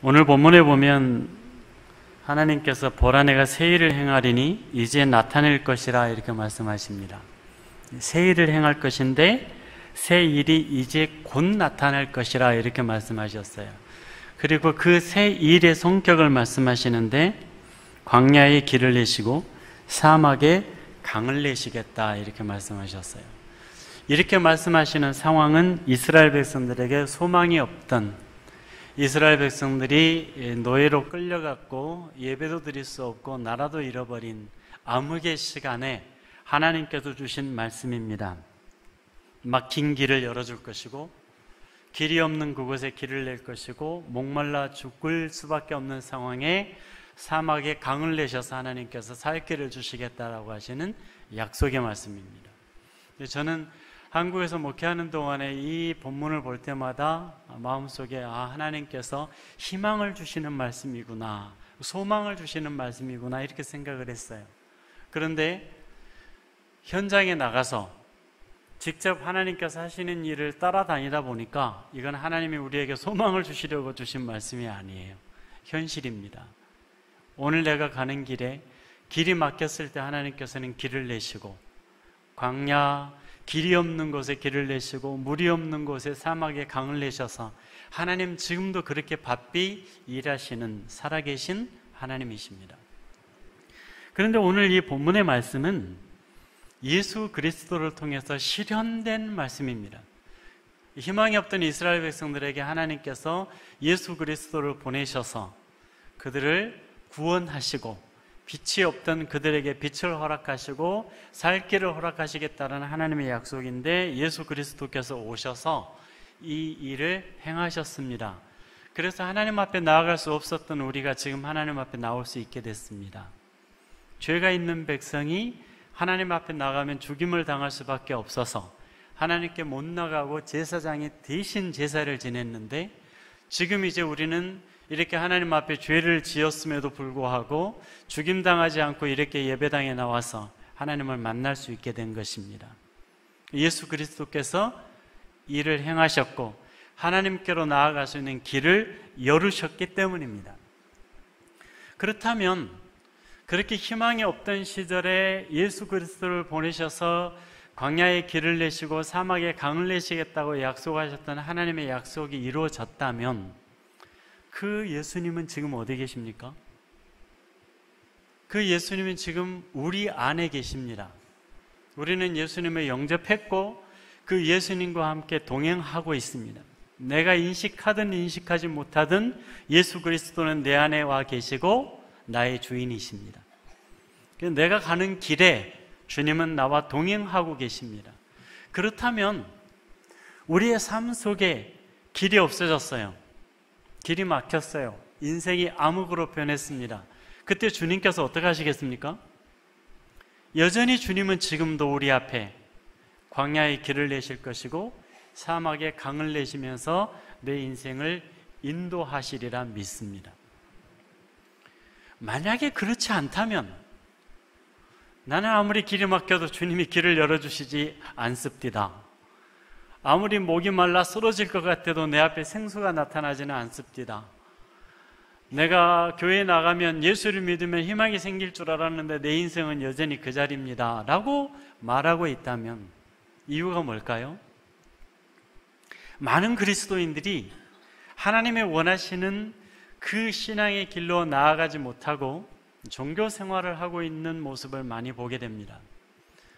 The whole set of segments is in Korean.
오늘 본문에 보면 하나님께서 보라 내가 새 일을 행하리니 이제 나타낼 것이라 이렇게 말씀하십니다. 새 일을 행할 것인데 새 일이 이제 곧 나타날 것이라 이렇게 말씀하셨어요. 그리고 그 새 일의 성격을 말씀하시는데 광야에 길을 내시고 사막에 강을 내시겠다 이렇게 말씀하셨어요. 이렇게 말씀하시는 상황은 이스라엘 백성들에게 소망이 없던, 이스라엘 백성들이 노예로 끌려갔고 예배도 드릴 수 없고 나라도 잃어버린 암흑의 시간에 하나님께서 주신 말씀입니다. 막힌 길을 열어줄 것이고 길이 없는 그곳에 길을 낼 것이고 목말라 죽을 수밖에 없는 상황에 사막에 강을 내셔서 하나님께서 살 길을 주시겠다라고 하시는 약속의 말씀입니다. 저는 한국에서 목회하는 동안에 이 본문을 볼 때마다 마음속에 하나님께서 희망을 주시는 말씀이구나, 소망을 주시는 말씀이구나 이렇게 생각을 했어요. 그런데 현장에 나가서 직접 하나님께서 하시는 일을 따라다니다 보니까 이건 하나님이 우리에게 소망을 주시려고 주신 말씀이 아니에요. 현실입니다. 오늘 내가 가는 길에 길이 막혔을 때 하나님께서는 길을 내시고 광야 길이 없는 곳에 길을 내시고 물이 없는 곳에 사막에 강을 내셔서 하나님 지금도 그렇게 바삐 일하시는 살아계신 하나님이십니다. 그런데 오늘 이 본문의 말씀은 예수 그리스도를 통해서 실현된 말씀입니다. 희망이 없던 이스라엘 백성들에게 하나님께서 예수 그리스도를 보내셔서 그들을 구원하시고 빛이 없던 그들에게 빛을 허락하시고 살 길을 허락하시겠다는 하나님의 약속인데 예수 그리스도께서 오셔서 이 일을 행하셨습니다. 그래서 하나님 앞에 나아갈 수 없었던 우리가 지금 하나님 앞에 나올 수 있게 됐습니다. 죄가 있는 백성이 하나님 앞에 나가면 죽임을 당할 수밖에 없어서 하나님께 못 나가고 제사장이 대신 제사를 지냈는데 지금 이제 우리는 이렇게 하나님 앞에 죄를 지었음에도 불구하고 죽임당하지 않고 이렇게 예배당에 나와서 하나님을 만날 수 있게 된 것입니다. 예수 그리스도께서 일을 행하셨고 하나님께로 나아갈 수 있는 길을 열으셨기 때문입니다. 그렇다면 그렇게 희망이 없던 시절에 예수 그리스도를 보내셔서 광야에 길을 내시고 사막에 강을 내시겠다고 약속하셨던 하나님의 약속이 이루어졌다면 그 예수님은 지금 어디 계십니까? 그 예수님은 지금 우리 안에 계십니다. 우리는 예수님을 영접했고 그 예수님과 함께 동행하고 있습니다. 내가 인식하든 인식하지 못하든 예수 그리스도는 내 안에 와 계시고 나의 주인이십니다. 내가 가는 길에 주님은 나와 동행하고 계십니다. 그렇다면 우리의 삶 속에 길이 없어졌어요. 길이 막혔어요. 인생이 암흑으로 변했습니다. 그때 주님께서 어떻게 하시겠습니까? 여전히 주님은 지금도 우리 앞에 광야의 길을 내실 것이고 사막에 강을 내시면서 내 인생을 인도하시리라 믿습니다. 만약에 그렇지 않다면 나는 아무리 길이 막혀도 주님이 길을 열어주시지 않습니다. 아무리 목이 말라 쓰러질 것 같아도 내 앞에 생수가 나타나지는 않습니다. 내가 교회에 나가면 예수를 믿으면 희망이 생길 줄 알았는데 내 인생은 여전히 그 자리입니다 라고 말하고 있다면 이유가 뭘까요? 많은 그리스도인들이 하나님의 원하시는 그 신앙의 길로 나아가지 못하고 종교 생활을 하고 있는 모습을 많이 보게 됩니다.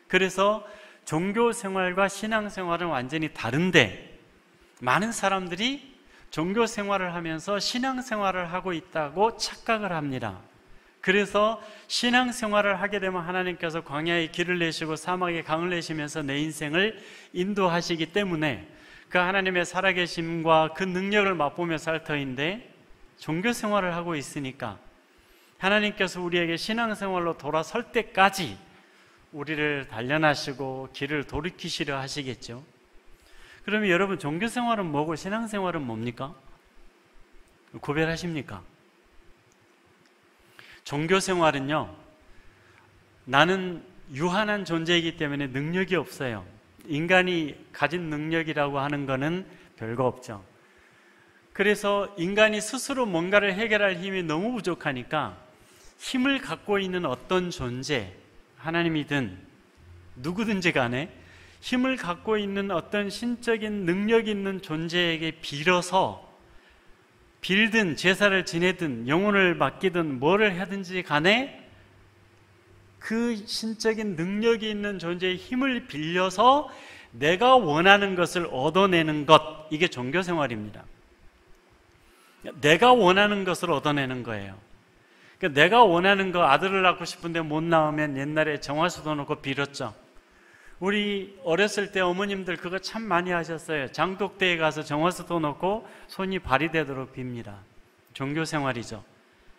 그래서 종교 생활과 신앙 생활은 완전히 다른데 많은 사람들이 종교 생활을 하면서 신앙 생활을 하고 있다고 착각을 합니다. 그래서 신앙 생활을 하게 되면 하나님께서 광야에 길을 내시고 사막에 강을 내시면서 내 인생을 인도하시기 때문에 그 하나님의 살아계심과 그 능력을 맛보며 살 터인데 종교 생활을 하고 있으니까 하나님께서 우리에게 신앙생활로 돌아설 때까지 우리를 단련하시고 길을 돌이키시려 하시겠죠. 그러면 여러분 종교생활은 뭐고 신앙생활은 뭡니까? 구별하십니까? 종교생활은요, 나는 유한한 존재이기 때문에 능력이 없어요. 인간이 가진 능력이라고 하는 거는 별거 없죠. 그래서 인간이 스스로 뭔가를 해결할 힘이 너무 부족하니까 힘을 갖고 있는 어떤 존재, 하나님이든 누구든지 간에 힘을 갖고 있는 어떤 신적인 능력 있는 존재에게 빌든 제사를 지내든 영혼을 맡기든 뭐를 하든지 간에 그 신적인 능력이 있는 존재의 힘을 빌려서 내가 원하는 것을 얻어내는 것, 이게 종교생활입니다. 내가 원하는 것을 얻어내는 거예요. 그러니까 내가 원하는 거, 아들을 낳고 싶은데 못 낳으면 옛날에 정화수도 놓고 빌었죠. 우리 어렸을 때 어머님들 그거 참 많이 하셨어요. 장독대에 가서 정화수도 놓고 손이 발이 되도록 빕니다. 종교생활이죠.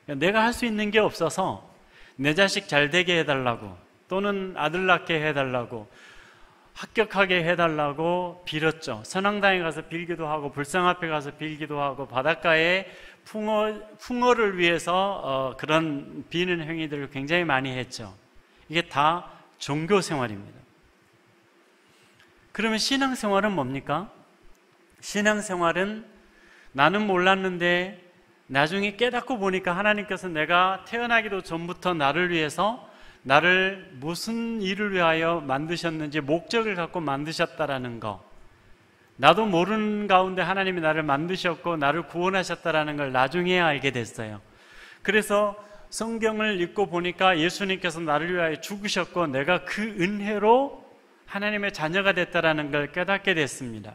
그러니까 내가 할 수 있는 게 없어서 내 자식 잘 되게 해달라고, 또는 아들 낳게 해달라고, 합격하게 해달라고 빌었죠. 선앙당에 가서 빌기도 하고, 불상 앞에 가서 빌기도 하고, 바닷가에 풍어를 위해서 그런 비는 행위들을 굉장히 많이 했죠. 이게 다 종교생활입니다. 그러면 신앙생활은 뭡니까? 신앙생활은 나는 몰랐는데 나중에 깨닫고 보니까 하나님께서 내가 태어나기도 전부터 나를 위해서, 나를 무슨 일을 위하여 만드셨는지 목적을 갖고 만드셨다라는 거, 나도 모르는 가운데 하나님이 나를 만드셨고 나를 구원하셨다라는 걸 나중에 알게 됐어요. 그래서 성경을 읽고 보니까 예수님께서 나를 위하여 죽으셨고 내가 그 은혜로 하나님의 자녀가 됐다라는 걸 깨닫게 됐습니다.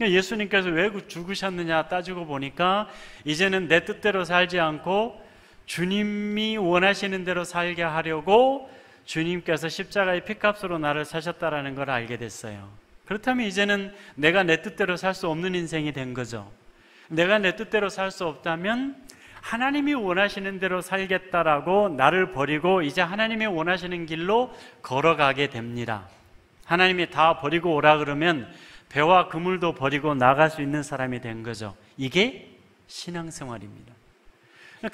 예수님께서 왜 죽으셨느냐 따지고 보니까 이제는 내 뜻대로 살지 않고 주님이 원하시는 대로 살게 하려고 주님께서 십자가의 피값으로 나를 사셨다라는 걸 알게 됐어요. 그렇다면 이제는 내가 내 뜻대로 살 수 없는 인생이 된 거죠. 내가 내 뜻대로 살 수 없다면 하나님이 원하시는 대로 살겠다라고 나를 버리고 이제 하나님이 원하시는 길로 걸어가게 됩니다. 하나님이 다 버리고 오라 그러면 배와 그물도 버리고 나갈 수 있는 사람이 된 거죠. 이게 신앙생활입니다.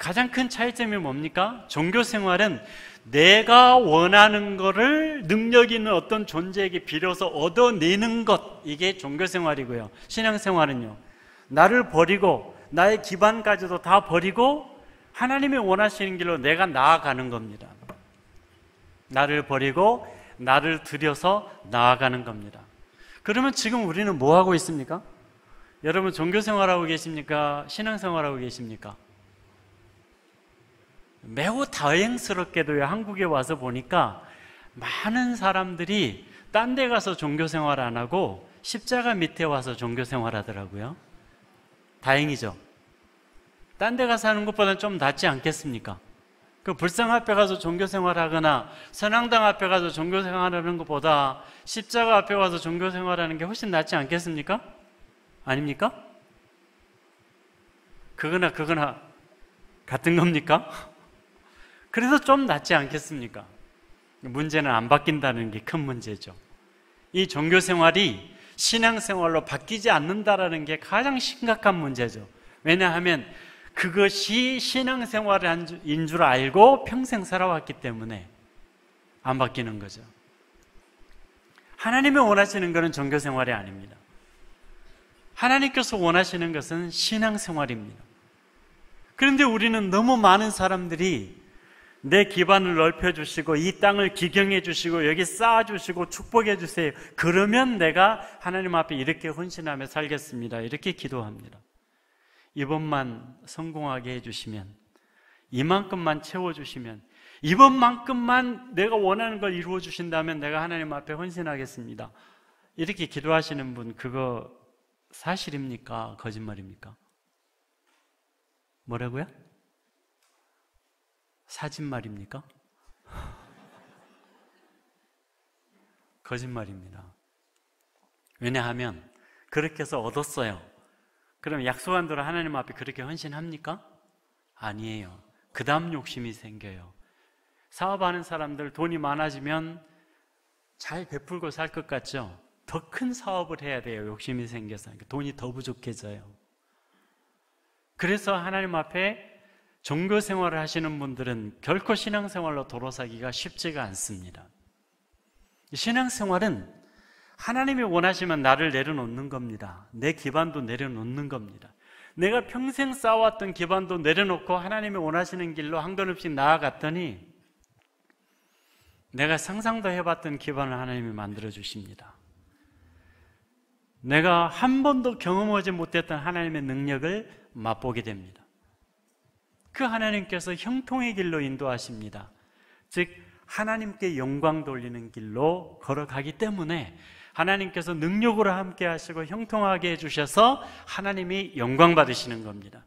가장 큰 차이점이 뭡니까? 종교생활은 내가 원하는 거를 능력 있는 어떤 존재에게 빌어서 얻어내는 것, 이게 종교생활이고요. 신앙생활은요, 나를 버리고 나의 기반까지도 다 버리고 하나님이 원하시는 길로 내가 나아가는 겁니다. 나를 버리고 나를 들여서 나아가는 겁니다. 그러면 지금 우리는 뭐 하고 있습니까? 여러분 종교생활하고 계십니까? 신앙생활하고 계십니까? 매우 다행스럽게도 한국에 와서 보니까 많은 사람들이 딴 데 가서 종교생활 안 하고 십자가 밑에 와서 종교생활 하더라고요. 다행이죠. 딴 데 가서 하는 것보다는 좀 낫지 않겠습니까? 그 불상 앞에 가서 종교생활 하거나 선앙당 앞에 가서 종교생활 하는 것보다 십자가 앞에 와서 종교생활 하는 게 훨씬 낫지 않겠습니까? 아닙니까? 그거나 같은 겁니까? 그래서 좀 낫지 않겠습니까? 문제는 안 바뀐다는 게 큰 문제죠. 이 종교생활이 신앙생활로 바뀌지 않는다는 게 가장 심각한 문제죠. 왜냐하면 그것이 신앙생활인 줄 알고 평생 살아왔기 때문에 안 바뀌는 거죠. 하나님이 원하시는 것은 종교생활이 아닙니다. 하나님께서 원하시는 것은 신앙생활입니다. 그런데 우리는 너무 많은 사람들이 내 기반을 넓혀주시고 이 땅을 기경해 주시고 여기 쌓아주시고 축복해 주세요. 그러면 내가 하나님 앞에 이렇게 헌신하며 살겠습니다. 이렇게 기도합니다. 이번만 성공하게 해주시면, 이만큼만 채워주시면, 이번만큼만 내가 원하는 걸 이루어 주신다면 내가 하나님 앞에 헌신하겠습니다. 이렇게 기도하시는 분, 그거 사실입니까? 거짓말입니까? 뭐라고요? 사진말입니까? 거짓말입니다. 왜냐하면 그렇게 해서 얻었어요. 그럼 약속한 대로 하나님 앞에 그렇게 헌신합니까? 아니에요. 그 다음 욕심이 생겨요. 사업하는 사람들 돈이 많아지면 잘 베풀고 살 것 같죠? 더 큰 사업을 해야 돼요. 욕심이 생겨서. 돈이 더 부족해져요. 그래서 하나님 앞에 종교 생활을 하시는 분들은 결코 신앙생활로 도로 사기가 쉽지가 않습니다. 신앙생활은 하나님이 원하시면 나를 내려놓는 겁니다. 내 기반도 내려놓는 겁니다. 내가 평생 쌓아왔던 기반도 내려놓고 하나님이 원하시는 길로 한 걸음씩 나아갔더니 내가 상상도 해봤던 기반을 하나님이 만들어 주십니다. 내가 한 번도 경험하지 못했던 하나님의 능력을 맛보게 됩니다. 그 하나님께서 형통의 길로 인도하십니다. 즉 하나님께 영광 돌리는 길로 걸어가기 때문에 하나님께서 능력으로 함께 하시고 형통하게 해주셔서 하나님이 영광 받으시는 겁니다.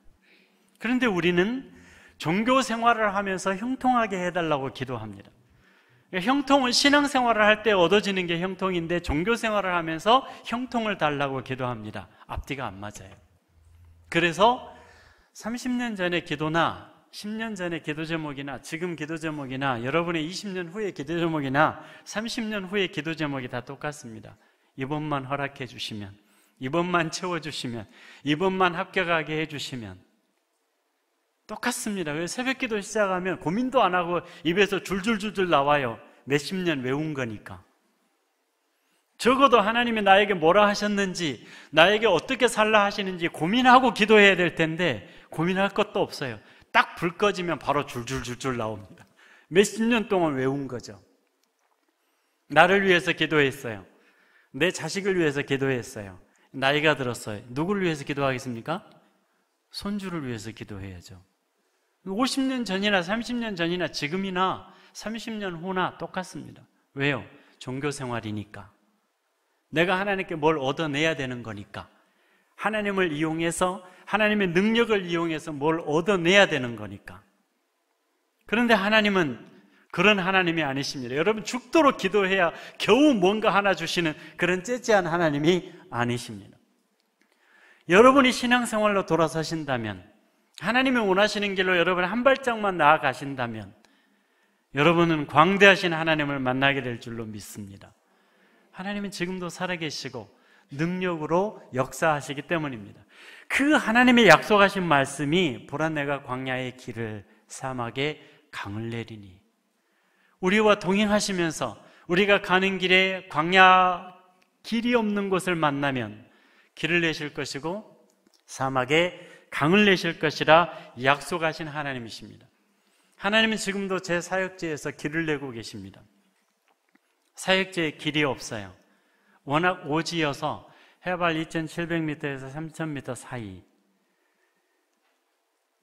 그런데 우리는 종교 생활을 하면서 형통하게 해달라고 기도합니다. 형통은 신앙생활을 할 때 얻어지는 게 형통인데 종교 생활을 하면서 형통을 달라고 기도합니다. 앞뒤가 안 맞아요. 그래서 30년 전의 기도나 10년 전의 기도 제목이나 지금 기도 제목이나 여러분의 20년 후의 기도 제목이나 30년 후의 기도 제목이 다 똑같습니다. 이번만 허락해 주시면, 이번만 채워주시면, 이번만 합격하게 해주시면 똑같습니다. 그래서 새벽 기도 시작하면 고민도 안 하고 입에서 줄줄줄줄 나와요. 몇십 년 외운 거니까. 적어도 하나님이 나에게 뭐라 하셨는지, 나에게 어떻게 살라 하시는지 고민하고 기도해야 될 텐데 고민할 것도 없어요. 딱 불 꺼지면 바로 줄줄줄줄 나옵니다. 몇십 년 동안 외운 거죠. 나를 위해서 기도했어요. 내 자식을 위해서 기도했어요. 나이가 들었어요. 누구를 위해서 기도하겠습니까? 손주를 위해서 기도해야죠. 50년 전이나 30년 전이나 지금이나 30년 후나 똑같습니다. 왜요? 종교 생활이니까. 내가 하나님께 뭘 얻어내야 되는 거니까. 하나님을 이용해서, 하나님의 능력을 이용해서 뭘 얻어내야 되는 거니까. 그런데 하나님은 그런 하나님이 아니십니다. 여러분 죽도록 기도해야 겨우 뭔가 하나 주시는 그런 째째한 하나님이 아니십니다. 여러분이 신앙생활로 돌아서신다면, 하나님이 원하시는 길로 여러분 한 발짝만 나아가신다면 여러분은 광대하신 하나님을 만나게 될 줄로 믿습니다. 하나님은 지금도 살아계시고 능력으로 역사하시기 때문입니다. 그 하나님의 약속하신 말씀이 보라 내가 광야의 길을 사막에 강을 내리니, 우리와 동행하시면서 우리가 가는 길에 광야 길이 없는 곳을 만나면 길을 내실 것이고 사막에 강을 내실 것이라 약속하신 하나님이십니다. 하나님은 지금도 제 사역지에서 길을 내고 계십니다. 사역지에 길이 없어요. 워낙 오지여서 해발 2,700m에서 3,000m 사이,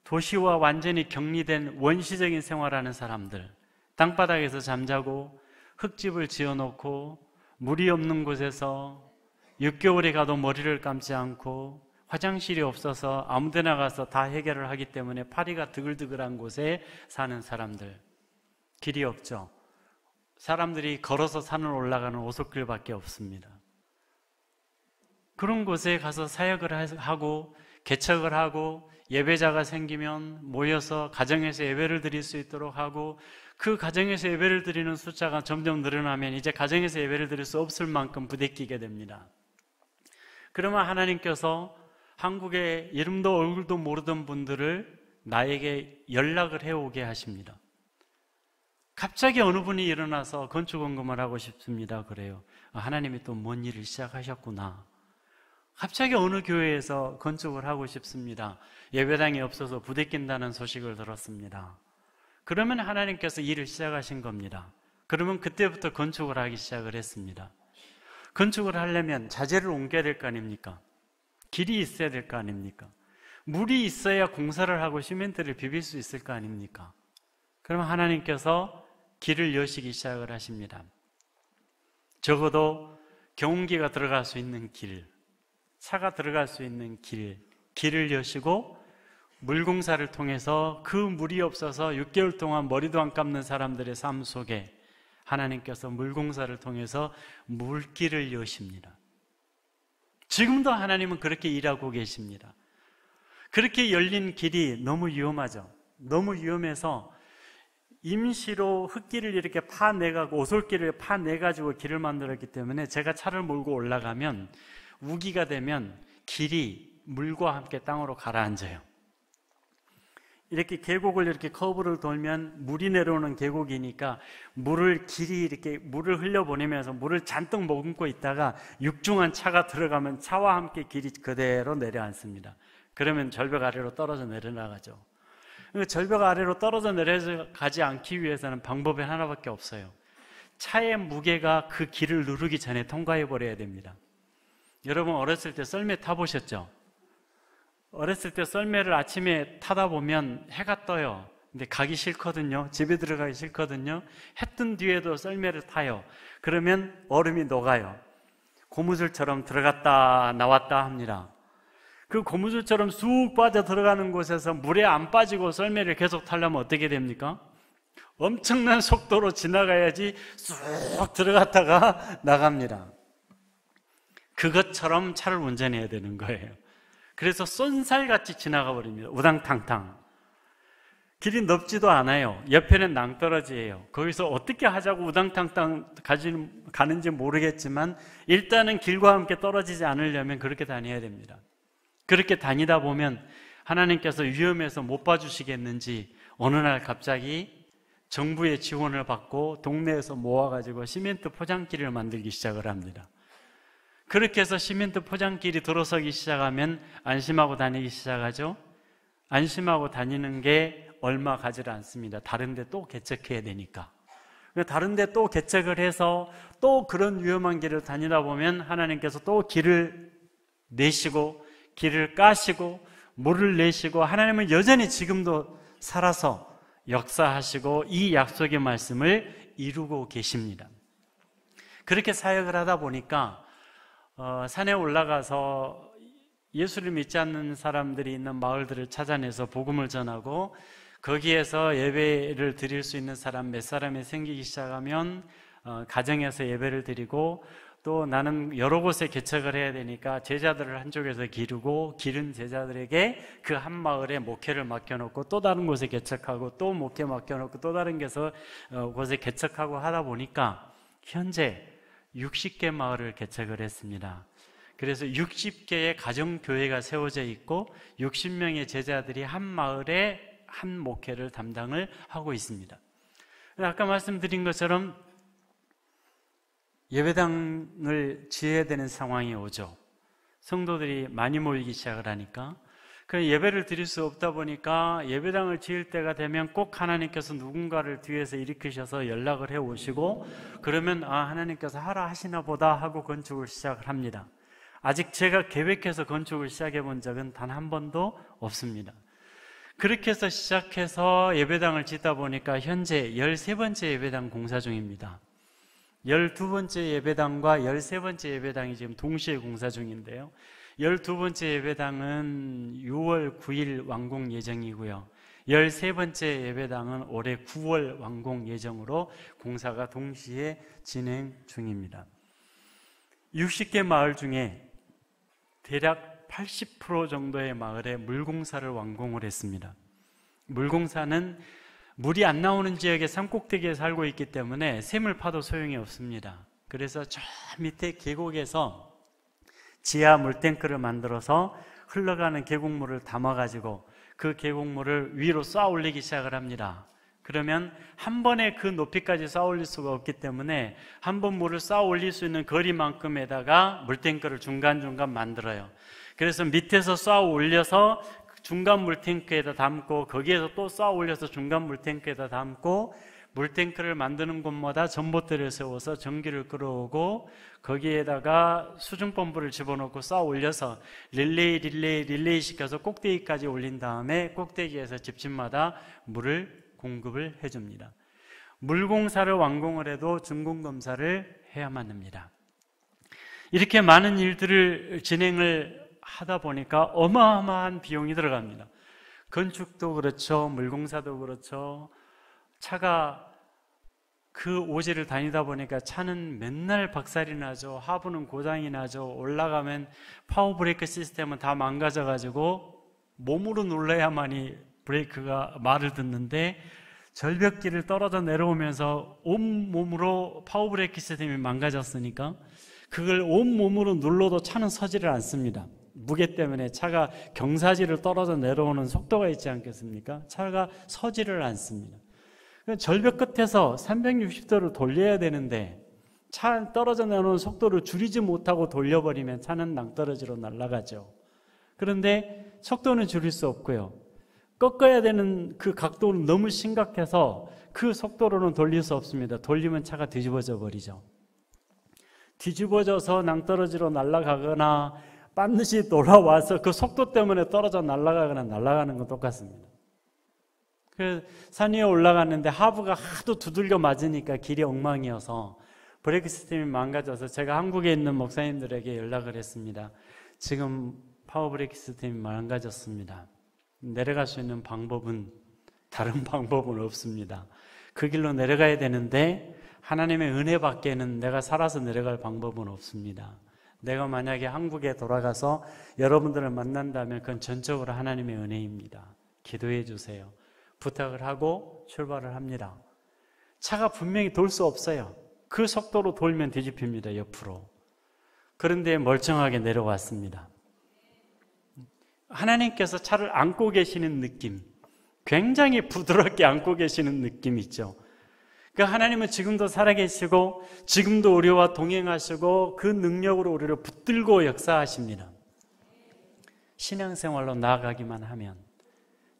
도시와 완전히 격리된 원시적인 생활하는 사람들, 땅바닥에서 잠자고 흙집을 지어놓고 물이 없는 곳에서 6개월이 가도 머리를 감지 않고 화장실이 없어서 아무데나 가서 다 해결을 하기 때문에 파리가 드글드글한 곳에 사는 사람들, 길이 없죠. 사람들이 걸어서 산을 올라가는 오솔길밖에 없습니다. 그런 곳에 가서 사역을 하고 개척을 하고 예배자가 생기면 모여서 가정에서 예배를 드릴 수 있도록 하고, 그 가정에서 예배를 드리는 숫자가 점점 늘어나면 이제 가정에서 예배를 드릴 수 없을 만큼 부대끼게 됩니다. 그러면 하나님께서 한국에 이름도 얼굴도 모르던 분들을 나에게 연락을 해오게 하십니다. 갑자기 어느 분이 일어나서 건축원금을 하고 싶습니다. 그래요. 하나님이 또 뭔 일을 시작하셨구나. 갑자기 어느 교회에서 건축을 하고 싶습니다. 예배당이 없어서 부대낀다는 소식을 들었습니다. 그러면 하나님께서 일을 시작하신 겁니다. 그러면 그때부터 건축을 하기 시작을 했습니다. 건축을 하려면 자재를 옮겨야 될 거 아닙니까? 길이 있어야 될 거 아닙니까? 물이 있어야 공사를 하고 시멘트를 비빌 수 있을 거 아닙니까? 그러면 하나님께서 길을 여시기 시작을 하십니다. 적어도 경운기가 들어갈 수 있는 길, 차가 들어갈 수 있는 길을 여시고, 물공사를 통해서 그 물이 없어서 6개월 동안 머리도 안 감는 사람들의 삶 속에 하나님께서 물공사를 통해서 물길을 여십니다. 지금도 하나님은 그렇게 일하고 계십니다. 그렇게 열린 길이 너무 위험하죠. 너무 위험해서 임시로 흙길을 이렇게 파내가고 오솔길을 파내가지고 길을 만들었기 때문에 제가 차를 몰고 올라가면 우기가 되면 길이 물과 함께 땅으로 가라앉아요. 이렇게 계곡을 이렇게 커브를 돌면 물이 내려오는 계곡이니까 길이 이렇게 물을 흘려보내면서 물을 잔뜩 머금고 있다가 육중한 차가 들어가면 차와 함께 길이 그대로 내려앉습니다. 그러면 절벽 아래로 떨어져 내려나가죠. 절벽 아래로 떨어져 내려가지 않기 위해서는 방법이 하나밖에 없어요. 차의 무게가 그 길을 누르기 전에 통과해 버려야 됩니다. 여러분 어렸을 때 썰매 타보셨죠? 어렸을 때 썰매를 아침에 타다 보면 해가 떠요. 근데 가기 싫거든요. 집에 들어가기 싫거든요. 해 뜬 뒤에도 썰매를 타요. 그러면 얼음이 녹아요. 고무줄처럼 들어갔다 나왔다 합니다. 그 고무줄처럼 쑥 빠져 들어가는 곳에서 물에 안 빠지고 썰매를 계속 타려면 어떻게 됩니까? 엄청난 속도로 지나가야지 쑥 들어갔다가 나갑니다. 그것처럼 차를 운전해야 되는 거예요. 그래서 쏜살같이 지나가 버립니다. 우당탕탕. 길이 넓지도 않아요. 옆에는 낭떠러지예요. 거기서 어떻게 하자고 우당탕탕 가는지 모르겠지만 일단은 길과 함께 떨어지지 않으려면 그렇게 다녀야 됩니다. 그렇게 다니다 보면 하나님께서 위험해서 못 봐주시겠는지 어느 날 갑자기 정부의 지원을 받고 동네에서 모아가지고 시멘트 포장길을 만들기 시작을 합니다. 그렇게 해서 시멘트 포장길이 들어서기 시작하면 안심하고 다니기 시작하죠. 안심하고 다니는 게 얼마 가지를 않습니다. 다른 데 또 개척해야 되니까. 다른 데 또 개척을 해서 또 그런 위험한 길을 다니다 보면 하나님께서 또 길을 내시고 길을 까시고 물을 내시고 하나님은 여전히 지금도 살아서 역사하시고 이 약속의 말씀을 이루고 계십니다. 그렇게 사역을 하다 보니까 산에 올라가서 예수를 믿지 않는 사람들이 있는 마을들을 찾아내서 복음을 전하고 거기에서 예배를 드릴 수 있는 사람 몇 사람이 생기기 시작하면 가정에서 예배를 드리고 또 나는 여러 곳에 개척을 해야 되니까 제자들을 한쪽에서 기르고 기른 제자들에게 그 한 마을에 목회를 맡겨놓고 또 다른 곳에 개척하고 또 목회 맡겨놓고 또 다른 곳에 개척하고 하다 보니까 현재 60개 마을을 개척을 했습니다. 그래서 60개의 가정교회가 세워져 있고 60명의 제자들이 한 마을에 한 목회를 담당을 하고 있습니다. 아까 말씀드린 것처럼 예배당을 지어야 되는 상황이 오죠. 성도들이 많이 모이기 시작을 하니까 그 예배를 드릴 수 없다 보니까 예배당을 지을 때가 되면 꼭 하나님께서 누군가를 뒤에서 일으키셔서 연락을 해 오시고 그러면 하나님께서 하라 하시나 보다 하고 건축을 시작을 합니다. 아직 제가 계획해서 건축을 시작해 본 적은 단 한 번도 없습니다. 그렇게 해서 시작해서 예배당을 짓다 보니까 현재 13번째 예배당 공사 중입니다. 12번째 예배당과 13번째 예배당이 지금 동시에 공사 중인데요. 12번째 예배당은 6월 9일 완공 예정이고요. 13번째 예배당은 올해 9월 완공 예정으로 공사가 동시에 진행 중입니다. 60개 마을 중에 대략 80% 정도의 마을에 물공사를 완공을 했습니다. 물공사는 물이 안 나오는 지역의 산꼭대기에 살고 있기 때문에 샘을 파도 소용이 없습니다. 그래서 저 밑에 계곡에서 지하 물탱크를 만들어서 흘러가는 계곡물을 담아가지고 그 계곡물을 위로 쌓아 올리기 시작을 합니다. 그러면 한 번에 그 높이까지 쌓아 올릴 수가 없기 때문에 한 번 물을 쌓아 올릴 수 있는 거리만큼에다가 물탱크를 중간중간 만들어요. 그래서 밑에서 쌓아 올려서 중간 물탱크에다 담고 거기에서 또 쌓아 올려서 중간 물탱크에다 담고 물탱크를 만드는 곳마다 전봇대를 세워서 전기를 끌어오고 거기에다가 수중펌프를 집어넣고 쌓아 올려서 릴레이 시켜서 꼭대기까지 올린 다음에 꼭대기에서 집집마다 물을 공급을 해줍니다. 물공사를 완공을 해도 준공검사를 해야만 합니다. 이렇게 많은 일들을 진행을 하다 보니까 어마어마한 비용이 들어갑니다. 건축도 그렇죠. 물공사도 그렇죠. 차가 그 오지를 다니다 보니까 차는 맨날 박살이 나죠. 하부는 고장이 나죠. 올라가면 파워브레이크 시스템은 다 망가져가지고 몸으로 눌러야만이 브레이크가 말을 듣는데 절벽길을 떨어져 내려오면서 온몸으로 파워브레이크 시스템이 망가졌으니까 그걸 온몸으로 눌러도 차는 서지를 않습니다. 무게 때문에 차가 경사지를 떨어져 내려오는 속도가 있지 않겠습니까? 차가 서지를 않습니다. 절벽 끝에서 360도를 돌려야 되는데 차 떨어져 내려오는 속도를 줄이지 못하고 돌려버리면 차는 낭떠러지로 날아가죠. 그런데 속도는 줄일 수 없고요. 꺾어야 되는 그 각도는 너무 심각해서 그 속도로는 돌릴 수 없습니다. 돌리면 차가 뒤집어져 버리죠. 뒤집어져서 낭떠러지로 날아가거나 반드시 돌아와서 그 속도 때문에 떨어져 날아가거나 날아가는 건 똑같습니다. 그 산 위에 올라갔는데 하부가 하도 두들겨 맞으니까 길이 엉망이어서 브레이크 시스템이 망가져서 제가 한국에 있는 목사님들에게 연락을 했습니다. 지금 파워 브레이크 시스템이 망가졌습니다. 내려갈 수 있는 방법은 다른 방법은 없습니다. 그 길로 내려가야 되는데 하나님의 은혜 밖에는 내가 살아서 내려갈 방법은 없습니다. 내가 만약에 한국에 돌아가서 여러분들을 만난다면 그건 전적으로 하나님의 은혜입니다. 기도해 주세요. 부탁을 하고 출발을 합니다. 차가 분명히 돌 수 없어요. 그 속도로 돌면 뒤집힙니다. 옆으로. 그런데 멀쩡하게 내려왔습니다. 하나님께서 차를 안고 계시는 느낌, 굉장히 부드럽게 안고 계시는 느낌 있죠. 그 하나님은 지금도 살아계시고 지금도 우리와 동행하시고 그 능력으로 우리를 붙들고 역사하십니다. 신앙생활로 나아가기만 하면,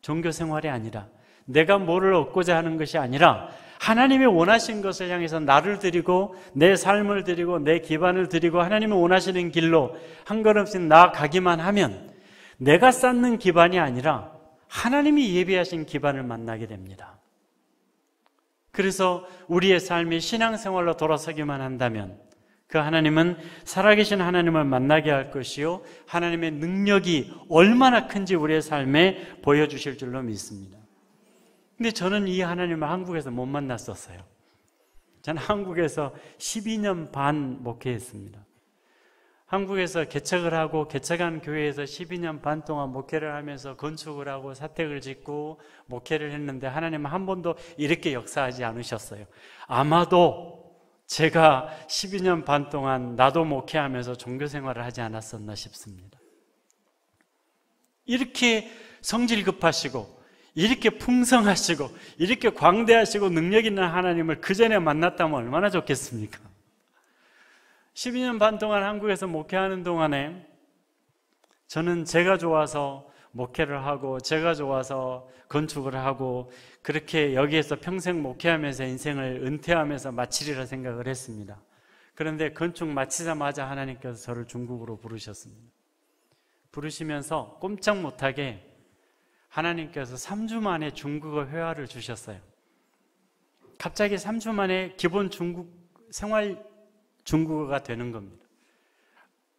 종교생활이 아니라 내가 뭐를 얻고자 하는 것이 아니라 하나님이 원하신 것을 향해서 나를 드리고 내 삶을 드리고 내 기반을 드리고 하나님이 원하시는 길로 한 걸음씩 나아가기만 하면 내가 쌓는 기반이 아니라 하나님이 예비하신 기반을 만나게 됩니다. 그래서 우리의 삶이 신앙생활로 돌아서기만 한다면 그 하나님은 살아계신 하나님을 만나게 할 것이요, 하나님의 능력이 얼마나 큰지 우리의 삶에 보여주실 줄로 믿습니다. 근데 저는 이 하나님을 한국에서 못 만났었어요. 저는 한국에서 12년 반 목회했습니다. 한국에서 개척을 하고 개척한 교회에서 12년 반 동안 목회를 하면서 건축을 하고 사택을 짓고 목회를 했는데 하나님은 한 번도 이렇게 역사하지 않으셨어요. 아마도 제가 12년 반 동안 나도 목회하면서 종교생활을 하지 않았었나 싶습니다. 이렇게 성질 급하시고 이렇게 풍성하시고 이렇게 광대하시고 능력 있는 하나님을 그 전에 만났다면 얼마나 좋겠습니까? 12년 반 동안 한국에서 목회하는 동안에 저는 제가 좋아서 목회를 하고 제가 좋아서 건축을 하고 그렇게 여기에서 평생 목회하면서 인생을 은퇴하면서 마치리라 생각을 했습니다. 그런데 건축 마치자마자 하나님께서 저를 중국으로 부르셨습니다. 부르시면서 꼼짝 못하게 하나님께서 3주 만에 중국어 회화를 주셨어요. 갑자기 3주 만에 기본 중국 생활 중국어가 되는 겁니다.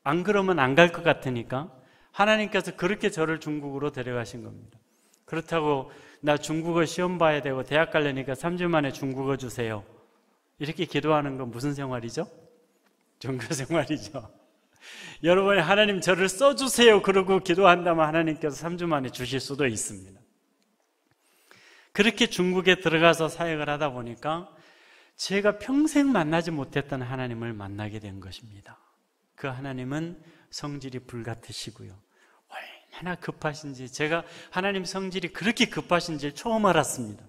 안 그러면 안 갈 것 같으니까 하나님께서 그렇게 저를 중국으로 데려가신 겁니다. 그렇다고 나 중국어 시험 봐야 되고 대학 가려니까 3주 만에 중국어 주세요. 이렇게 기도하는 건 무슨 생활이죠? 종교 생활이죠. 여러분이 하나님 저를 써주세요 그러고 기도한다면 하나님께서 3주 만에 주실 수도 있습니다. 그렇게 중국에 들어가서 사역을 하다 보니까 제가 평생 만나지 못했던 하나님을 만나게 된 것입니다. 그 하나님은 성질이 불같으시고요, 얼마나 급하신지, 제가 하나님 성질이 그렇게 급하신지 처음 알았습니다.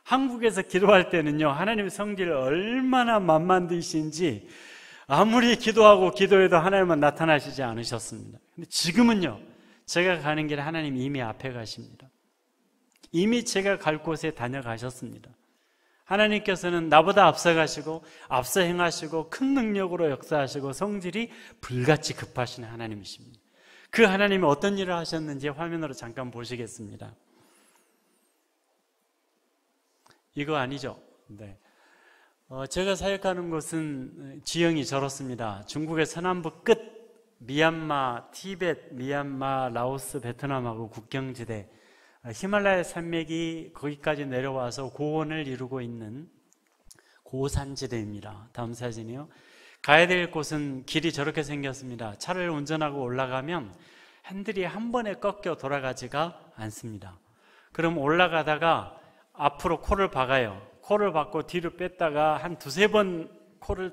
한국에서 기도할 때는요, 하나님 성질 얼마나 만만드신지 아무리 기도하고 기도해도 하나님은 나타나시지 않으셨습니다. 근데 지금은요, 제가 가는 길에 하나님 이미 앞에 가십니다. 이미 제가 갈 곳에 다녀가셨습니다. 하나님께서는 나보다 앞서 가시고 앞서 행하시고 큰 능력으로 역사하시고 성질이 불같이 급하신 하나님이십니다. 그 하나님이 어떤 일을 하셨는지 화면으로 잠깐 보시겠습니다. 이거 아니죠? 네. 제가 사역하는 곳은 지형이 저렇습니다. 중국의 서남부 끝, 미얀마, 티벳, 미얀마, 라오스, 베트남하고 국경지대, 히말라야 산맥이 거기까지 내려와서 고원을 이루고 있는 고산지대입니다. 다음 사진이요. 가야 될 곳은 길이 저렇게 생겼습니다. 차를 운전하고 올라가면 핸들이 한 번에 꺾여 돌아가지가 않습니다. 그럼 올라가다가 앞으로 코를 박아요. 코를 박고 뒤로 뺐다가 한 두세 번 코를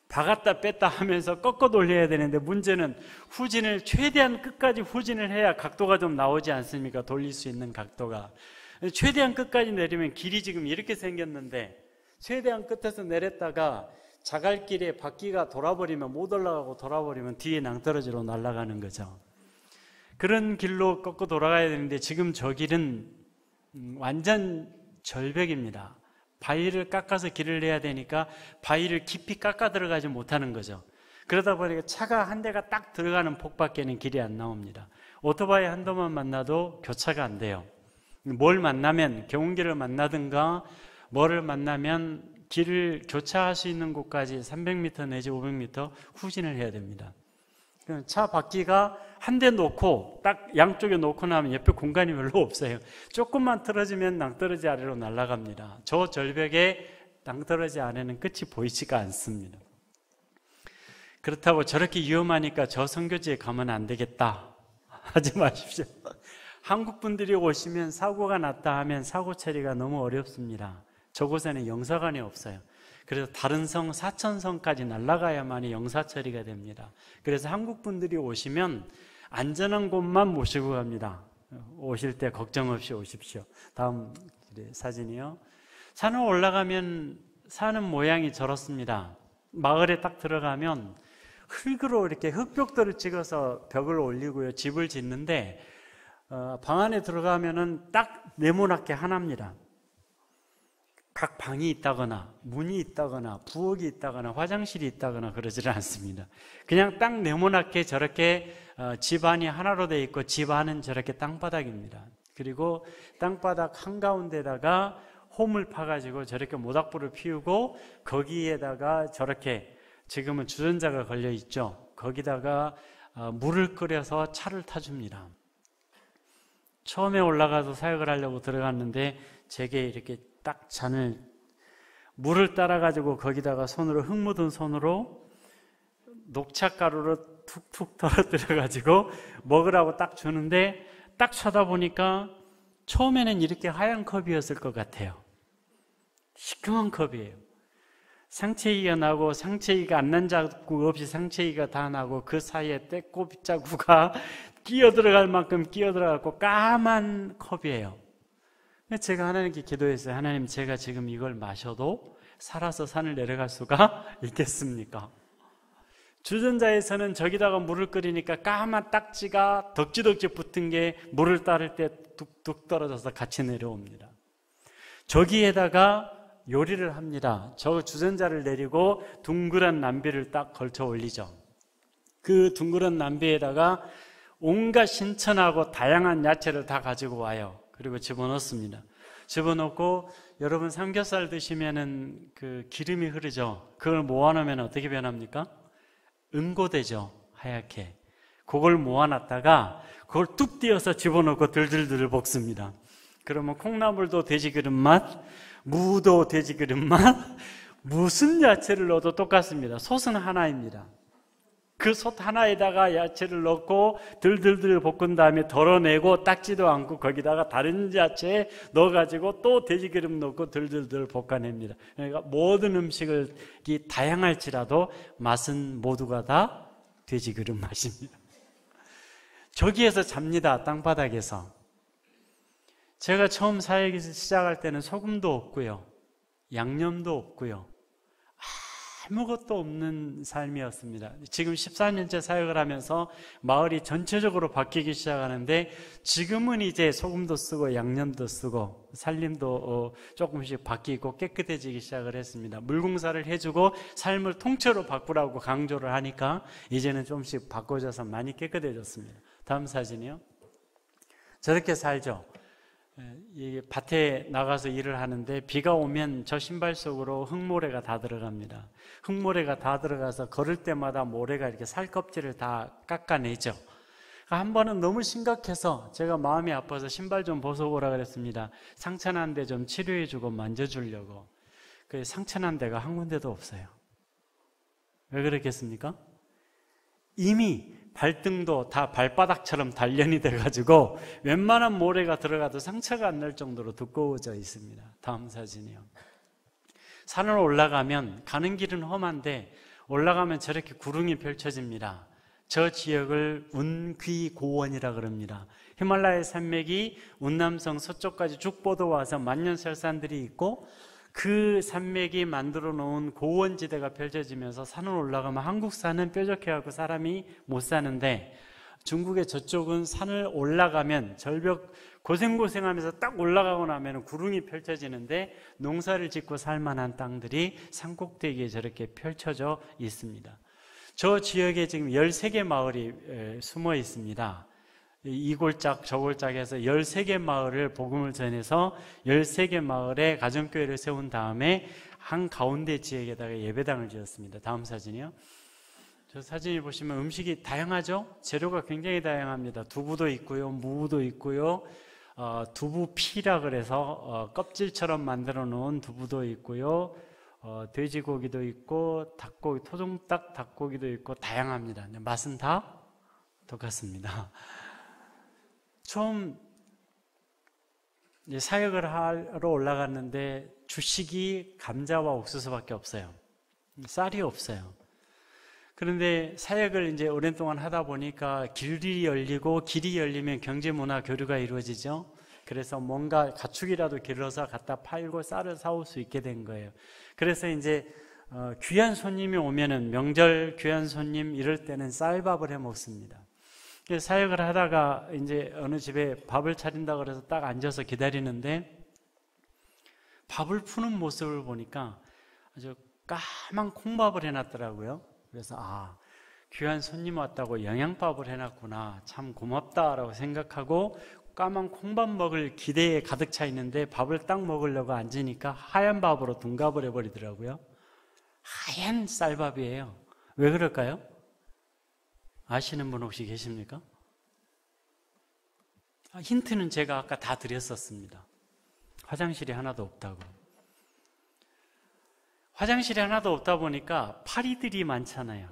박았다 뺐다 하면서 꺾어 돌려야 되는데 문제는 후진을 최대한 끝까지 후진을 해야 각도가 좀 나오지 않습니까? 돌릴 수 있는 각도가. 최대한 끝까지 내리면 길이 지금 이렇게 생겼는데 최대한 끝에서 내렸다가 자갈길에 바퀴가 돌아버리면 못 올라가고 돌아버리면 뒤에 낭떠러지로 날아가는 거죠. 그런 길로 꺾고 돌아가야 되는데 지금 저 길은 완전 절벽입니다. 바위를 깎아서 길을 내야 되니까 바위를 깊이 깎아 들어가지 못하는 거죠. 그러다 보니까 차가 한 대가 딱 들어가는 폭밖에는 길이 안 나옵니다. 오토바이 한도만 만나도 교차가 안 돼요. 뭘 만나면 경운기를 만나든가 뭐를 만나면 길을 교차할 수 있는 곳까지 300m 내지 500m 후진을 해야 됩니다. 차 바퀴가 한 대 놓고 딱 양쪽에 놓고 나면 옆에 공간이 별로 없어요. 조금만 틀어지면 낭떠러지 아래로 날아갑니다. 저 절벽에 낭떠러지 아래는 끝이 보이지가 않습니다. 그렇다고 저렇게 위험하니까 저 선교지에 가면 안 되겠다 하지 마십시오. 한국 분들이 오시면 사고가 났다 하면 사고 처리가 너무 어렵습니다. 저곳에는 영사관이 없어요. 그래서 다른 성, 사천성까지 날아가야만이 영사 처리가 됩니다. 그래서 한국 분들이 오시면 안전한 곳만 모시고 갑니다. 오실 때 걱정 없이 오십시오. 다음 사진이요. 산을 올라가면 사는 모양이 저렇습니다. 마을에 딱 들어가면 흙으로 이렇게 흙벽돌을 찍어서 벽을 올리고요. 집을 짓는데 방 안에 들어가면은 딱 네모나게 하나입니다. 각 방이 있다거나 문이 있다거나 부엌이 있다거나 화장실이 있다거나 그러지는 않습니다. 그냥 딱 네모나게 저렇게 집안이 하나로 되어 있고 집안은 저렇게 땅바닥입니다. 그리고 땅바닥 한가운데다가 홈을 파가지고 저렇게 모닥불을 피우고 거기에다가 저렇게 지금은 주전자가 걸려 있죠. 거기다가 물을 끓여서 차를 타줍니다. 처음에 올라가서 사역을 하려고 들어갔는데 제게 이렇게 딱 잔을 물을 따라가지고 거기다가 손으로 흙 묻은 손으로 녹차가루를 툭툭 떨어뜨려가지고 먹으라고 딱 주는데 딱 쳐다보니까 처음에는 이렇게 하얀 컵이었을 것 같아요. 시큼한 컵이에요. 상체이가 나고 상체이가 안 난 자국 없이 상체이가 다 나고 그 사이에 때꼽 자국가 끼어 들어갈 만큼 끼어 들어갔고 까만 컵이에요. 제가 하나님께 기도했어요. 하나님, 제가 지금 이걸 마셔도 살아서 산을 내려갈 수가 있겠습니까? 주전자에서는 저기다가 물을 끓이니까 까만 딱지가 덕지덕지 붙은 게 물을 따를 때 뚝뚝 떨어져서 같이 내려옵니다. 저기에다가 요리를 합니다. 저 주전자를 내리고 둥그런 남비를 딱 걸쳐 올리죠. 그 둥그런 남비에다가 온갖 신선하고 다양한 야채를 다 가지고 와요. 그리고 집어넣습니다. 집어넣고 여러분 삼겹살 드시면은 그 기름이 흐르죠. 그걸 모아놓으면 어떻게 변합니까? 응고되죠. 하얗게. 그걸 모아놨다가 그걸 뚝 띄어서 집어넣고 들들들 볶습니다. 그러면 콩나물도 돼지기름 맛, 무도 돼지기름 맛, 무슨 야채를 넣어도 똑같습니다. 솥은 하나입니다. 그 솥 하나에다가 야채를 넣고 들들들 볶은 다음에 덜어내고 닦지도 않고 거기다가 다른 야채 넣어가지고 또 돼지기름 넣고 들들들 볶아냅니다. 그러니까 모든 음식이 다양할지라도 맛은 모두가 다 돼지기름 맛입니다. 저기에서 잡니다. 땅바닥에서. 제가 처음 사역을 시작할 때는 소금도 없고요. 양념도 없고요. 아무것도 없는 삶이었습니다. 지금 14년째 사역을 하면서 마을이 전체적으로 바뀌기 시작하는데 지금은 이제 소금도 쓰고 양념도 쓰고 살림도 조금씩 바뀌고 깨끗해지기 시작을 했습니다. 물공사를 해주고 삶을 통째로 바꾸라고 강조를 하니까 이제는 조금씩 바꿔져서 많이 깨끗해졌습니다. 다음 사진이요. 저렇게 살죠. 이 밭에 나가서 일을 하는데 비가 오면 저 신발 속으로 흙모래가 다 들어갑니다. 흙모래가 다 들어가서 걸을 때마다 모래가 이렇게 살껍질을 다 깎아내죠. 한 번은 너무 심각해서 제가 마음이 아파서 신발 좀 벗어보라 그랬습니다. 상처난 데 좀 치료해주고 만져주려고. 그 상처난 데가 한 군데도 없어요. 왜 그렇겠습니까? 이미 발등도 다 발바닥처럼 단련이 돼가지고 웬만한 모래가 들어가도 상처가 안 날 정도로 두꺼워져 있습니다. 다음 사진이요. 산을 올라가면 가는 길은 험한데 올라가면 저렇게 구릉이 펼쳐집니다. 저 지역을 운귀고원이라 그럽니다. 히말라야 산맥이 운남성 서쪽까지 쭉 뻗어와서 만년설산들이 있고 그 산맥이 만들어 놓은 고원지대가 펼쳐지면서 산을 올라가면 한국 산은 뾰족해갖고 사람이 못 사는데 중국의 저쪽은 산을 올라가면 절벽 고생고생하면서 딱 올라가고 나면 구릉이 펼쳐지는데 농사를 짓고 살만한 땅들이 산꼭대기에 저렇게 펼쳐져 있습니다. 저 지역에 지금 13개 마을이 숨어 있습니다. 이 골짝 저 골짝에서 13개 마을을 복음을 전해서 13개 마을에 가정교회를 세운 다음에 한가운데 지역에다가 예배당을 지었습니다. 다음 사진이요. 저 사진을 보시면 음식이 다양하죠? 재료가 굉장히 다양합니다. 두부도 있고요, 무도 있고요, 두부피라 그래서 껍질처럼 만들어 놓은 두부도 있고요, 돼지고기도 있고, 닭고기, 토종닭 닭고기도 있고, 다양합니다. 맛은 다 똑같습니다. 처음 사역을 하러 올라갔는데 주식이 감자와 옥수수밖에 없어요. 쌀이 없어요. 그런데 사역을 이제 오랜 동안 하다 보니까 길이 열리고 길이 열리면 경제문화 교류가 이루어지죠. 그래서 뭔가 가축이라도 길러서 갖다 팔고 쌀을 사올 수 있게 된 거예요. 그래서 이제 귀한 손님이 오면은 명절 귀한 손님 이럴 때는 쌀밥을 해 먹습니다. 사역을 하다가 이제 어느 집에 밥을 차린다고 그래서 딱 앉아서 기다리는데 밥을 푸는 모습을 보니까 아주 까만 콩밥을 해놨더라고요. 그래서 귀한 손님 왔다고 영양밥을 해놨구나, 참 고맙다라고 생각하고 까만 콩밥 먹을 기대에 가득 차 있는데 밥을 딱 먹으려고 앉으니까 하얀 밥으로 둔갑을 해버리더라고요. 하얀 쌀밥이에요. 왜 그럴까요? 아시는 분 혹시 계십니까? 힌트는 제가 아까 다 드렸었습니다. 화장실이 하나도 없다고. 화장실이 하나도 없다 보니까 파리들이 많잖아요.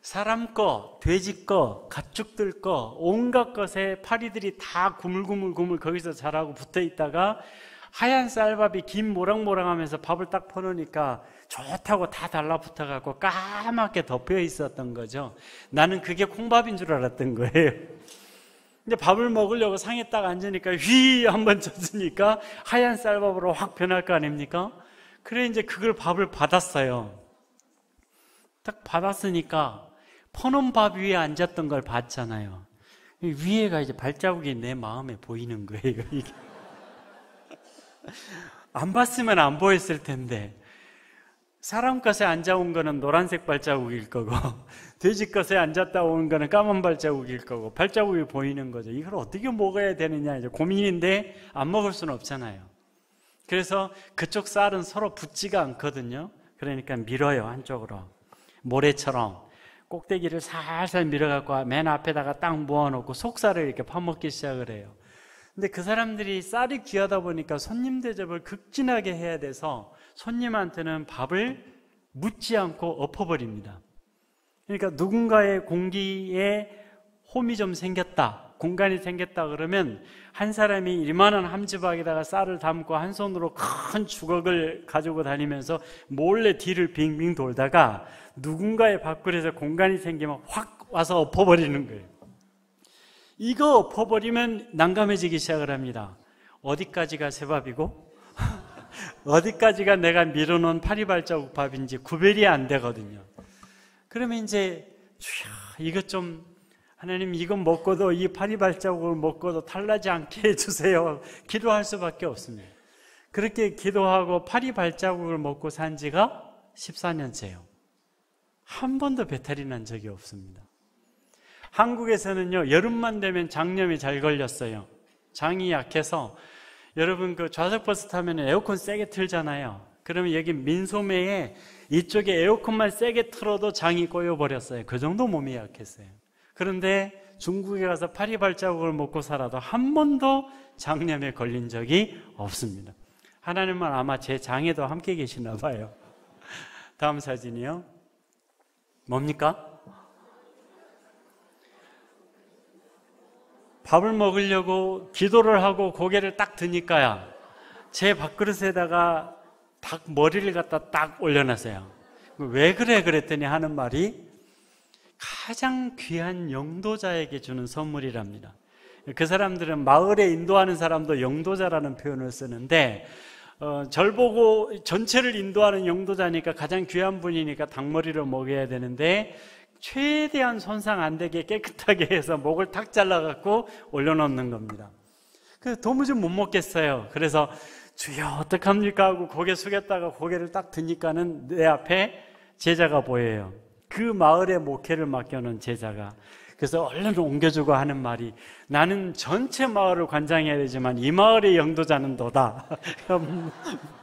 사람 거, 돼지 거, 가축들 거, 온갖 것에 파리들이 다 구물구물 거기서 자라고 붙어 있다가 하얀 쌀밥이 김 모락모락하면서 밥을 딱 퍼놓으니까 좋다고 다 달라붙어갖고 까맣게 덮여 있었던 거죠. 나는 그게 콩밥인 줄 알았던 거예요. 근데 밥을 먹으려고 상에 딱 앉으니까 휘 한번 젖으니까 하얀 쌀밥으로 확 변할 거 아닙니까? 그래 이제 그걸 밥을 받았어요. 딱 받았으니까 퍼놓은 밥 위에 앉았던 걸 봤잖아요. 위에가 이제 발자국이 내 마음에 보이는 거예요. 이게 안 봤으면 안 보였을 텐데, 사람 것에 앉아온 거는 노란색 발자국일 거고 돼지 것에 앉았다 온 거는 까만 발자국일 거고 발자국이 보이는 거죠. 이걸 어떻게 먹어야 되느냐 이제 고민인데 안 먹을 수는 없잖아요. 그래서 그쪽 쌀은 서로 붙지가 않거든요. 그러니까 밀어요. 한쪽으로 모래처럼 꼭대기를 살살 밀어갖고 맨 앞에다가 딱 모아놓고 속살을 이렇게 파먹기 시작을 해요. 근데 그 사람들이 쌀이 귀하다 보니까 손님 대접을 극진하게 해야 돼서 손님한테는 밥을 묻지 않고 엎어버립니다. 그러니까 누군가의 공기에 홈이 좀 생겼다, 공간이 생겼다 그러면 한 사람이 이만한 함지박에다가 쌀을 담고 한 손으로 큰 주걱을 가지고 다니면서 몰래 뒤를 빙빙 돌다가 누군가의 밥그릇에 공간이 생기면 확 와서 엎어버리는 거예요. 이거 엎어버리면 난감해지기 시작을 합니다. 어디까지가 새 밥이고 어디까지가 내가 밀어놓은 파리발자국 밥인지 구별이 안 되거든요. 그러면 이제 이것 좀 하나님 이건 먹고도 이 파리발자국을 먹고도 탈나지 않게 해주세요. 기도할 수밖에 없습니다. 그렇게 기도하고 파리발자국을 먹고 산 지가 14년째예요. 한 번도 배탈이 난 적이 없습니다. 한국에서는요, 여름만 되면 장염이 잘 걸렸어요. 장이 약해서 여러분 그 좌석버스 타면 에어컨 세게 틀잖아요. 그러면 여기 민소매에 이쪽에 에어컨만 세게 틀어도 장이 꼬여버렸어요. 그 정도 몸이 약했어요. 그런데 중국에 가서 파리발자국을 먹고 살아도 한 번도 장염에 걸린 적이 없습니다. 하나님은 아마 제 장에도 함께 계시나 봐요. 다음 사진이요. 뭡니까? 밥을 먹으려고 기도를 하고 고개를 딱 드니까요, 제 밥그릇에다가 닭 머리를 갖다 딱 올려놨어요. 왜 그래 그랬더니 하는 말이 가장 귀한 영도자에게 주는 선물이랍니다. 그 사람들은 마을에 인도하는 사람도 영도자라는 표현을 쓰는데 절 보고 전체를 인도하는 영도자니까 가장 귀한 분이니까 닭머리를 먹여야 되는데 최대한 손상 안 되게 깨끗하게 해서 목을 탁 잘라갖고 올려놓는 겁니다. 그래서 도무지 못 먹겠어요. 그래서 주여 어떡합니까 하고 고개 숙였다가 고개를 딱 드니까는 내 앞에 제자가 보여요. 그 마을의 목회를 맡겨놓은 제자가. 그래서 얼른 옮겨주고 하는 말이, 나는 전체 마을을 관장해야 되지만 이 마을의 영도자는 너다.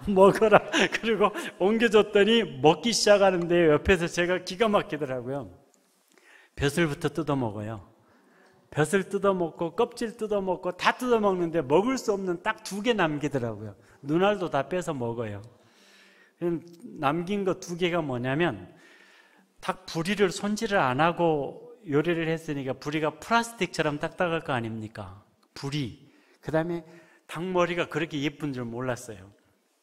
먹어라. 그리고 옮겨줬더니 먹기 시작하는데 옆에서 제가 기가 막히더라고요. 벼슬부터 뜯어먹어요. 벼슬 뜯어먹고 껍질 뜯어먹고 다 뜯어먹는데 먹을 수 없는 딱 2개 남기더라고요. 눈알도 다 빼서 먹어요. 남긴 거 2개가 뭐냐면, 닭 부리를 손질을 안 하고 요리를 했으니까 부리가 플라스틱처럼 딱딱할 거 아닙니까? 부리. 그 다음에 닭머리가 그렇게 예쁜 줄 몰랐어요.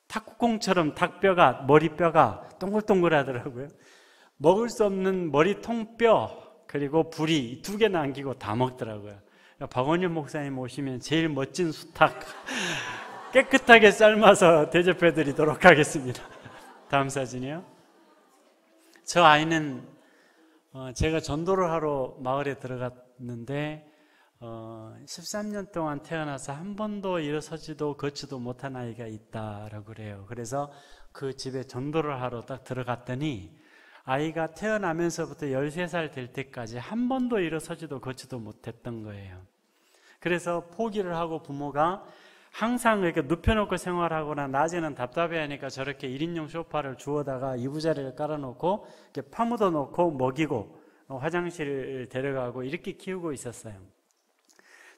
탁구공처럼 닭뼈가, 머리뼈가 동글동글하더라고요. 먹을 수 없는 머리통뼈 그리고 부리 2개 남기고 다 먹더라고요. 박원윤 목사님 오시면 제일 멋진 수탉 깨끗하게 삶아서 대접해 드리도록 하겠습니다. 다음 사진이요. 저 아이는 제가 전도를 하러 마을에 들어갔는데 13년 동안 태어나서 한 번도 일어서지도 걷지도 못한 아이가 있다라고 그래요. 그래서 그 집에 전도를 하러 딱 들어갔더니 아이가 태어나면서부터 13살 될 때까지 한 번도 일어서지도 걷지도 못했던 거예요. 그래서 포기를 하고 부모가 항상 이렇게 눕혀놓고 생활하거나 낮에는 답답해하니까 저렇게 1인용 소파를 주워다가 이부자리를 깔아놓고 이렇게 파묻어 놓고 먹이고 화장실을 데려가고 이렇게 키우고 있었어요.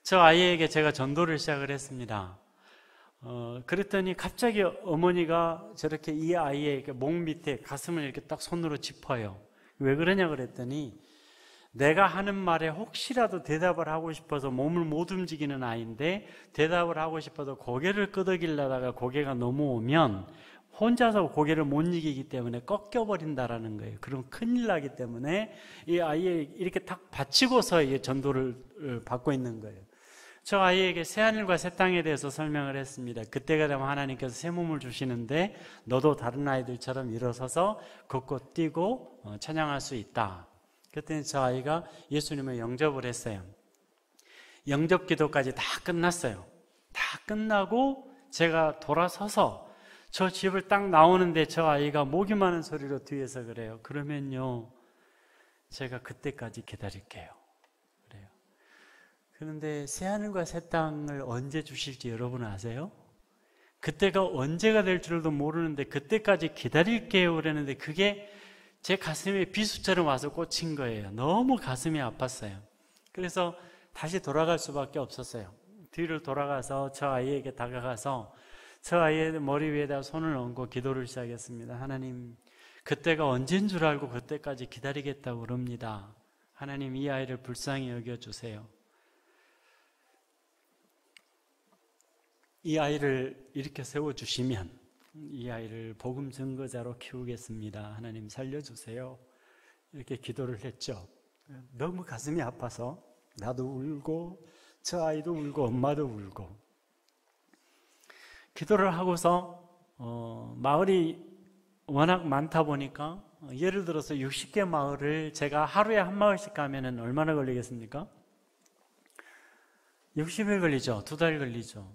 저 아이에게 제가 전도를 시작을 했습니다. 그랬더니 갑자기 어머니가 저렇게 이 아이의 목 밑에 가슴을 이렇게 딱 손으로 짚어요. 왜 그러냐 그랬더니, 내가 하는 말에 혹시라도 대답을 하고 싶어서 몸을 못 움직이는 아이인데 대답을 하고 싶어도 고개를 끄덕이려다가 고개가 넘어오면 혼자서 고개를 못 이기기 때문에 꺾여버린다라는 거예요. 그럼 큰일 나기 때문에 이 아이에 이렇게 딱 받치고서 이 전도를 받고 있는 거예요. 저 아이에게 새하늘과 새 땅에 대해서 설명을 했습니다. 그때가 되면 하나님께서 새 몸을 주시는데 너도 다른 아이들처럼 일어서서 걷고 뛰고 찬양할 수 있다. 그랬더니 저 아이가 예수님을 영접을 했어요. 영접 기도까지 다 끝났어요. 다 끝나고 제가 돌아서서 저 집을 딱 나오는데 저 아이가 목이 마른 소리로 뒤에서 그래요. 그러면요, 제가 그때까지 기다릴게요. 그래요. 그런데 새하늘과 새 땅을 언제 주실지 여러분 아세요? 그때가 언제가 될 줄도 모르는데 그때까지 기다릴게요 그랬는데 그게 제 가슴에 비수처럼 와서 꽂힌 거예요. 너무 가슴이 아팠어요. 그래서 다시 돌아갈 수밖에 없었어요. 뒤를 돌아가서 저 아이에게 다가가서 저 아이의 머리 위에다 손을 얹고 기도를 시작했습니다. 하나님, 그때가 언제인 줄 알고 그때까지 기다리겠다고 그럽니다. 하나님, 이 아이를 불쌍히 여겨주세요. 이 아이를 이렇게 세워주시면 이 아이를 복음 증거자로 키우겠습니다. 하나님 살려주세요. 이렇게 기도를 했죠. 너무 가슴이 아파서 나도 울고 저 아이도 울고 엄마도 울고 기도를 하고서 마을이 워낙 많다 보니까 예를 들어서 60개 마을을 제가 하루에 한 마을씩 가면은 얼마나 걸리겠습니까? 60일 걸리죠. 2달 걸리죠.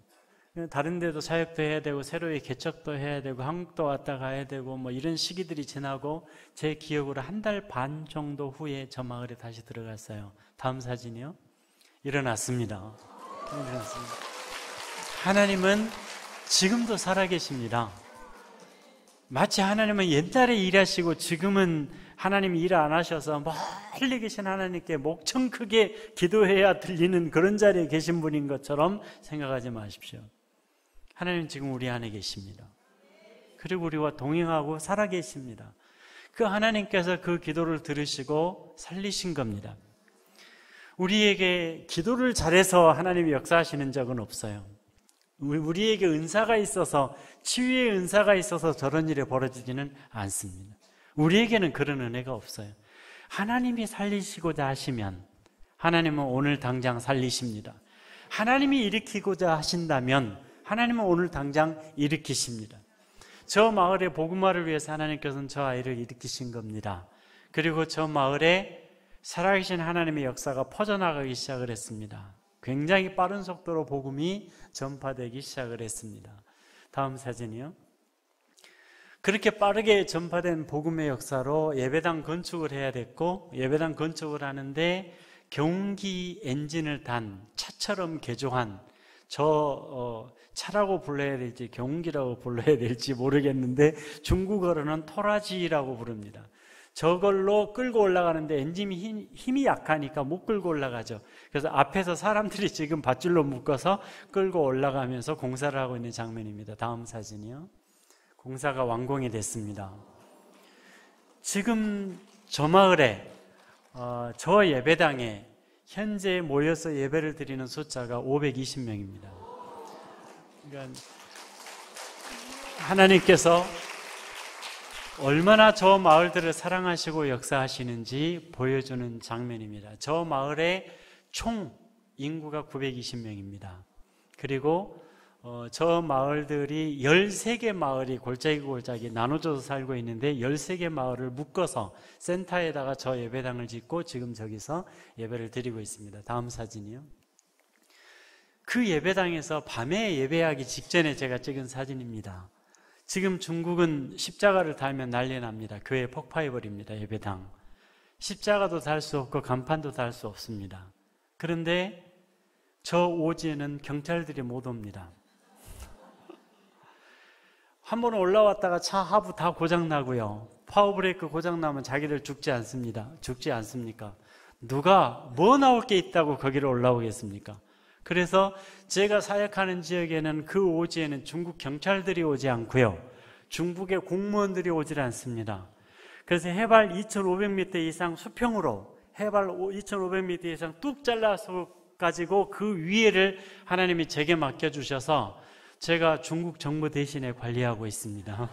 다른 데도 사역도 해야 되고 새로이 개척도 해야 되고 한국도 왔다 가야 되고 뭐 이런 시기들이 지나고 제 기억으로 1달 반 정도 후에 저 마을에 다시 들어갔어요. 다음 사진이요. 일어났습니다. 하나님은 지금도 살아계십니다. 마치 하나님은 옛날에 일하시고 지금은 하나님이 일 안 하셔서 멀리 계신 하나님께 목청 크게 기도해야 들리는 그런 자리에 계신 분인 것처럼 생각하지 마십시오. 하나님 지금 우리 안에 계십니다. 그리고 우리와 동행하고 살아계십니다. 그 하나님께서 그 기도를 들으시고 살리신 겁니다. 우리에게 기도를 잘해서 하나님이 역사하시는 적은 없어요. 우리에게 은사가 있어서, 치유의 은사가 있어서 저런 일이 벌어지지는 않습니다. 우리에게는 그런 은혜가 없어요. 하나님이 살리시고자 하시면 하나님은 오늘 당장 살리십니다. 하나님이 일으키고자 하신다면 하나님은 오늘 당장 일으키십니다. 저 마을의 복음화를 위해서 하나님께서는 저 아이를 일으키신 겁니다. 그리고 저 마을에 살아계신 하나님의 역사가 퍼져나가기 시작을 했습니다. 굉장히 빠른 속도로 복음이 전파되기 시작을 했습니다. 다음 사진이요. 그렇게 빠르게 전파된 복음의 역사로 예배당 건축을 해야 됐고, 예배당 건축을 하는데 경운기 엔진을 단 차처럼 개조한, 차라고 불러야 될지 경운기라고 불러야 될지 모르겠는데 중국어로는 토라지라고 부릅니다. 저걸로 끌고 올라가는데 엔진이 힘이 약하니까 못 끌고 올라가죠. 그래서 앞에서 사람들이 지금 밧줄로 묶어서 끌고 올라가면서 공사를 하고 있는 장면입니다. 다음 사진이요. 공사가 완공이 됐습니다. 지금 저 마을에, 저 예배당에 현재 모여서 예배를 드리는 숫자가 520명입니다. 그러니까 하나님께서 얼마나 저 마을들을 사랑하시고 역사하시는지 보여주는 장면입니다. 저 마을의 총 인구가 920명입니다. 그리고 저 마을들이 13개 마을이 골짜기 나눠져서 살고 있는데 13개 마을을 묶어서 센터에다가 저 예배당을 짓고 지금 저기서 예배를 드리고 있습니다. 다음 사진이요. 그 예배당에서 밤에 예배하기 직전에 제가 찍은 사진입니다. 지금 중국은 십자가를 달면 난리 납니다. 교회 폭파해버립니다. 예배당. 십자가도 달 수 없고 간판도 달 수 없습니다. 그런데 저 오지에는 경찰들이 못 옵니다. 한 번 올라왔다가 차 하부 다 고장나고요. 파워브레이크 고장나면 자기들 죽지 않습니까? 누가 뭐 나올 게 있다고 거기를 올라오겠습니까? 그래서 제가 사역하는 지역에는 그 오지에는 중국 경찰들이 오지 않고요. 중국의 공무원들이 오질 않습니다. 그래서 해발 2,500m 이상 수평으로 해발 2,500m 이상 뚝 잘라서 가지고 그 위에를 하나님이 제게 맡겨주셔서 제가 중국 정부 대신에 관리하고 있습니다.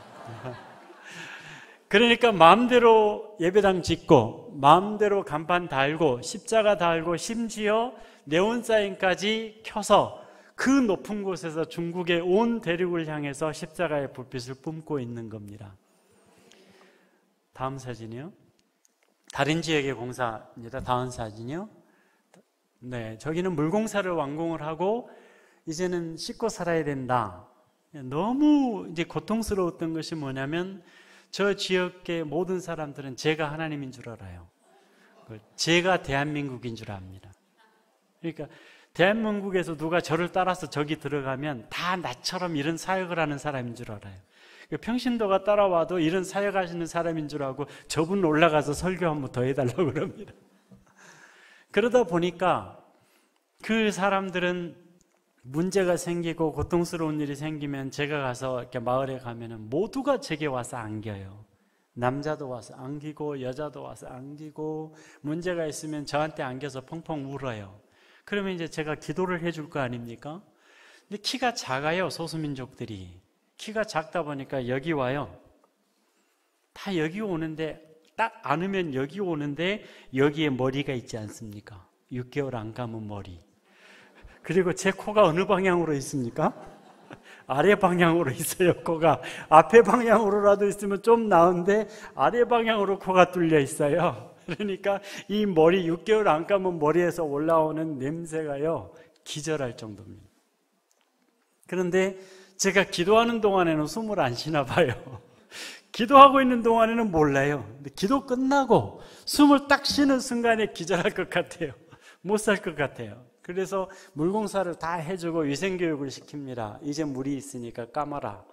그러니까 마음대로 예배당 짓고 마음대로 간판 달고 십자가 달고 심지어 네온사인까지 켜서 그 높은 곳에서 중국의 온 대륙을 향해서 십자가의 불빛을 뿜고 있는 겁니다. 다음 사진이요. 다른 지역의 공사입니다. 다음 사진이요. 네, 저기는 물공사를 완공을 하고 이제는 씻고 살아야 된다. 너무 이제 고통스러웠던 것이 뭐냐면 저 지역의 모든 사람들은 제가 하나님인 줄 알아요. 제가 대한민국인 줄 압니다. 그러니까 대한민국에서 누가 저를 따라서 저기 들어가면 다 나처럼 이런 사역을 하는 사람인 줄 알아요. 평신도가 따라와도 이런 사역하시는 사람인 줄 알고 저분 올라가서 설교 한번 더 해달라고 그럽니다. 그러다 보니까 그 사람들은 문제가 생기고 고통스러운 일이 생기면 제가 가서 이렇게 마을에 가면은 모두가 제게 와서 안겨요. 남자도 와서 안기고 여자도 와서 안기고 문제가 있으면 저한테 안겨서 펑펑 울어요. 그러면 이제 제가 기도를 해줄 거 아닙니까? 근데 키가 작아요. 소수민족들이. 키가 작다 보니까 여기 와요. 다 여기 오는데 딱 안으면 여기 오는데 여기에 머리가 있지 않습니까? 6개월 안 감은 머리. 그리고 제 코가 어느 방향으로 있습니까? 아래 방향으로 있어요. 코가 앞에 방향으로라도 있으면 좀 나은데 아래 방향으로 코가 뚫려 있어요. 그러니까 이 머리 6개월 안 감은 머리에서 올라오는 냄새가요 기절할 정도입니다. 그런데 제가 기도하는 동안에는 숨을 안 쉬나 봐요. 기도하고 있는 동안에는 몰라요. 근데 기도 끝나고 숨을 딱 쉬는 순간에 기절할 것 같아요. 못 살 것 같아요. 그래서 물공사를 다 해주고 위생교육을 시킵니다. 이제 물이 있으니까 감아라.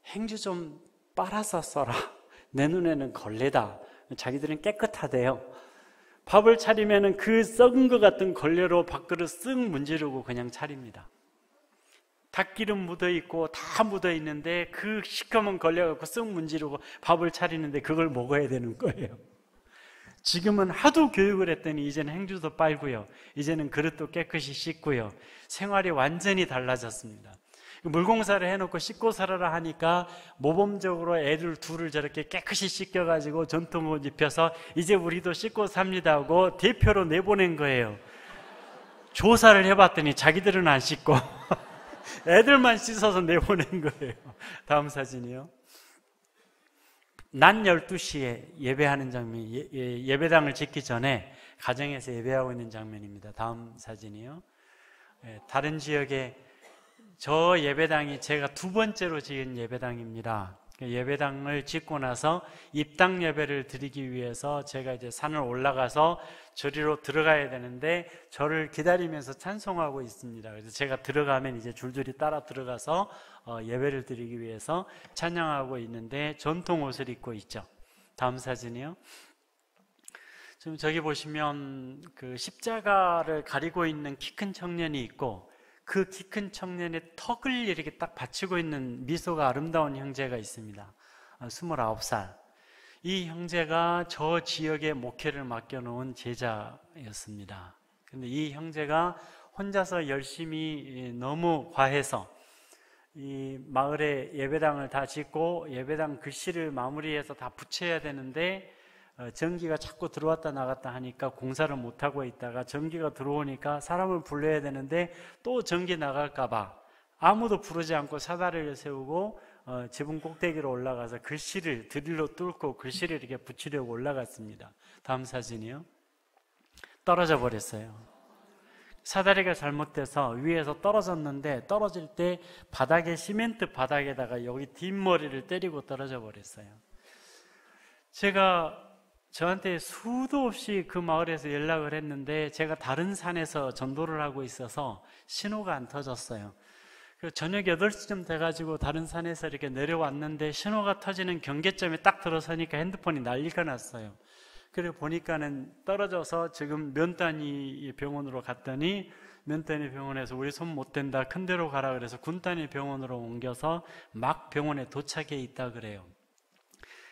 행주 좀 빨아서 써라. 내 눈에는 걸레다. 자기들은 깨끗하대요. 밥을 차리면 그 썩은 것 같은 걸레로 밥그릇 쓱 문지르고 그냥 차립니다. 닭기름 묻어있고 다 묻어있는데 그 시커먼 걸레 갖고 쓱 문지르고 밥을 차리는데 그걸 먹어야 되는 거예요. 지금은 하도 교육을 했더니 이제는 행주도 빨고요. 이제는 그릇도 깨끗이 씻고요. 생활이 완전히 달라졌습니다. 물공사를 해놓고 씻고 살아라 하니까 모범적으로 애들 둘을 저렇게 깨끗이 씻겨가지고 전통옷 입혀서 이제 우리도 씻고 삽니다 하고 대표로 내보낸 거예요. 조사를 해봤더니 자기들은 안 씻고 애들만 씻어서 내보낸 거예요. 다음 사진이요. 낮 12시에 예배하는 장면, 예배당을 짓기 전에 가정에서 예배하고 있는 장면입니다. 다음 사진이요. 다른 지역에 저 예배당이 제가 두 번째로 지은 예배당입니다. 예배당을 짓고 나서 입당 예배를 드리기 위해서 제가 이제 산을 올라가서 저리로 들어가야 되는데 저를 기다리면서 찬송하고 있습니다. 그래서 제가 들어가면 이제 줄줄이 따라 들어가서 예배를 드리기 위해서 찬양하고 있는데 전통 옷을 입고 있죠. 다음 사진이요. 지금 저기 보시면 그 십자가를 가리고 있는 키 큰 청년이 있고 그 키 큰 청년의 턱을 이렇게 딱 받치고 있는 미소가 아름다운 형제가 있습니다. 29살. 이 형제가 저 지역에 목회를 맡겨놓은 제자였습니다. 근데 이 형제가 혼자서 열심히 너무 과해서 이 마을에 예배당을 다 짓고 예배당 글씨를 마무리해서 다 붙여야 되는데 전기가 자꾸 들어왔다 나갔다 하니까 공사를 못하고 있다가 전기가 들어오니까 사람을 불러야 되는데 또 전기 나갈까봐 아무도 부르지 않고 사다리를 세우고 지붕 꼭대기로 올라가서 글씨를 드릴로 뚫고 글씨를 이렇게 붙이려고 올라갔습니다. 다음 사진이요. 떨어져 버렸어요. 사다리가 잘못돼서 위에서 떨어졌는데 떨어질 때 바닥에 시멘트 바닥에다가 여기 뒷머리를 때리고 떨어져 버렸어요. 제가 저한테 수도 없이 그 마을에서 연락을 했는데 제가 다른 산에서 전도를 하고 있어서 신호가 안 터졌어요. 저녁 8시쯤 돼가지고 다른 산에서 이렇게 내려왔는데 신호가 터지는 경계점에 딱 들어서니까 핸드폰이 난리가 났어요. 그래 보니까는 떨어져서 지금 면단위 병원으로 갔더니 면단위 병원에서 우리 손 못 댄다, 큰 데로 가라 그래서 군단위 병원으로 옮겨서 막 병원에 도착해 있다 그래요.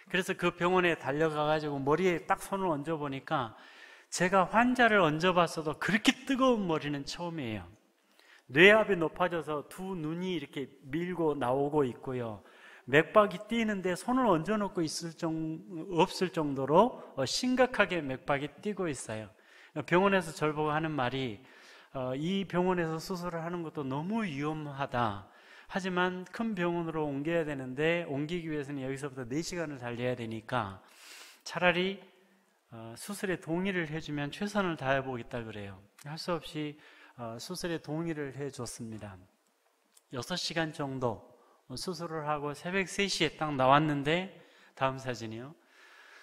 그래서 그 병원에 달려가가지고 머리에 딱 손을 얹어보니까 제가 환자를 얹어봤어도 그렇게 뜨거운 머리는 처음이에요. 뇌압이 높아져서 두 눈이 이렇게 밀고 나오고 있고요. 맥박이 뛰는데 손을 얹어놓고 없을 정도로 심각하게 맥박이 뛰고 있어요. 병원에서 저를 보고 하는 말이 이 병원에서 수술을 하는 것도 너무 위험하다. 하지만 큰 병원으로 옮겨야 되는데 옮기기 위해서는 여기서부터 4시간을 달려야 되니까 차라리 수술에 동의를 해주면 최선을 다해보겠다 그래요. 할 수 없이 수술에 동의를 해줬습니다. 6시간 정도 수술을 하고 새벽 3시에 딱 나왔는데 다음 사진이요.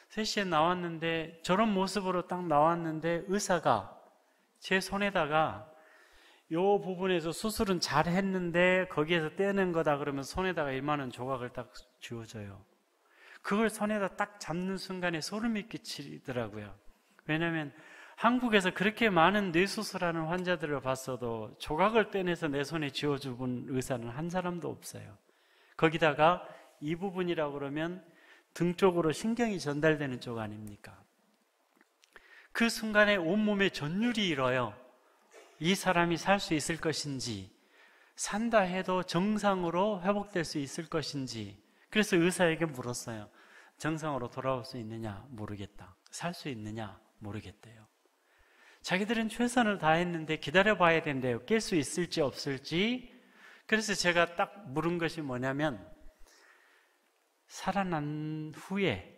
3시에 나왔는데 저런 모습으로 딱 나왔는데 의사가 제 손에다가 요 부분에서 수술은 잘 했는데 거기에서 떼는 거다 그러면 손에다가 이만한 조각을 딱 쥐어줘요. 그걸 손에다 딱 잡는 순간에 소름이 끼치더라고요. 왜냐하면 한국에서 그렇게 많은 뇌수술하는 환자들을 봤어도 조각을 떼내서 내 손에 쥐어준 의사는 한 사람도 없어요. 거기다가 이 부분이라고 그러면 등 쪽으로 신경이 전달되는 쪽 아닙니까? 그 순간에 온몸에 전율이 일어요. 이 사람이 살 수 있을 것인지, 산다 해도 정상으로 회복될 수 있을 것인지. 그래서 의사에게 물었어요. 정상으로 돌아올 수 있느냐? 모르겠다. 살 수 있느냐? 모르겠대요. 자기들은 최선을 다했는데 기다려봐야 된대요. 깰 수 있을지 없을지. 그래서 제가 딱 물은 것이 뭐냐면 살아난 후에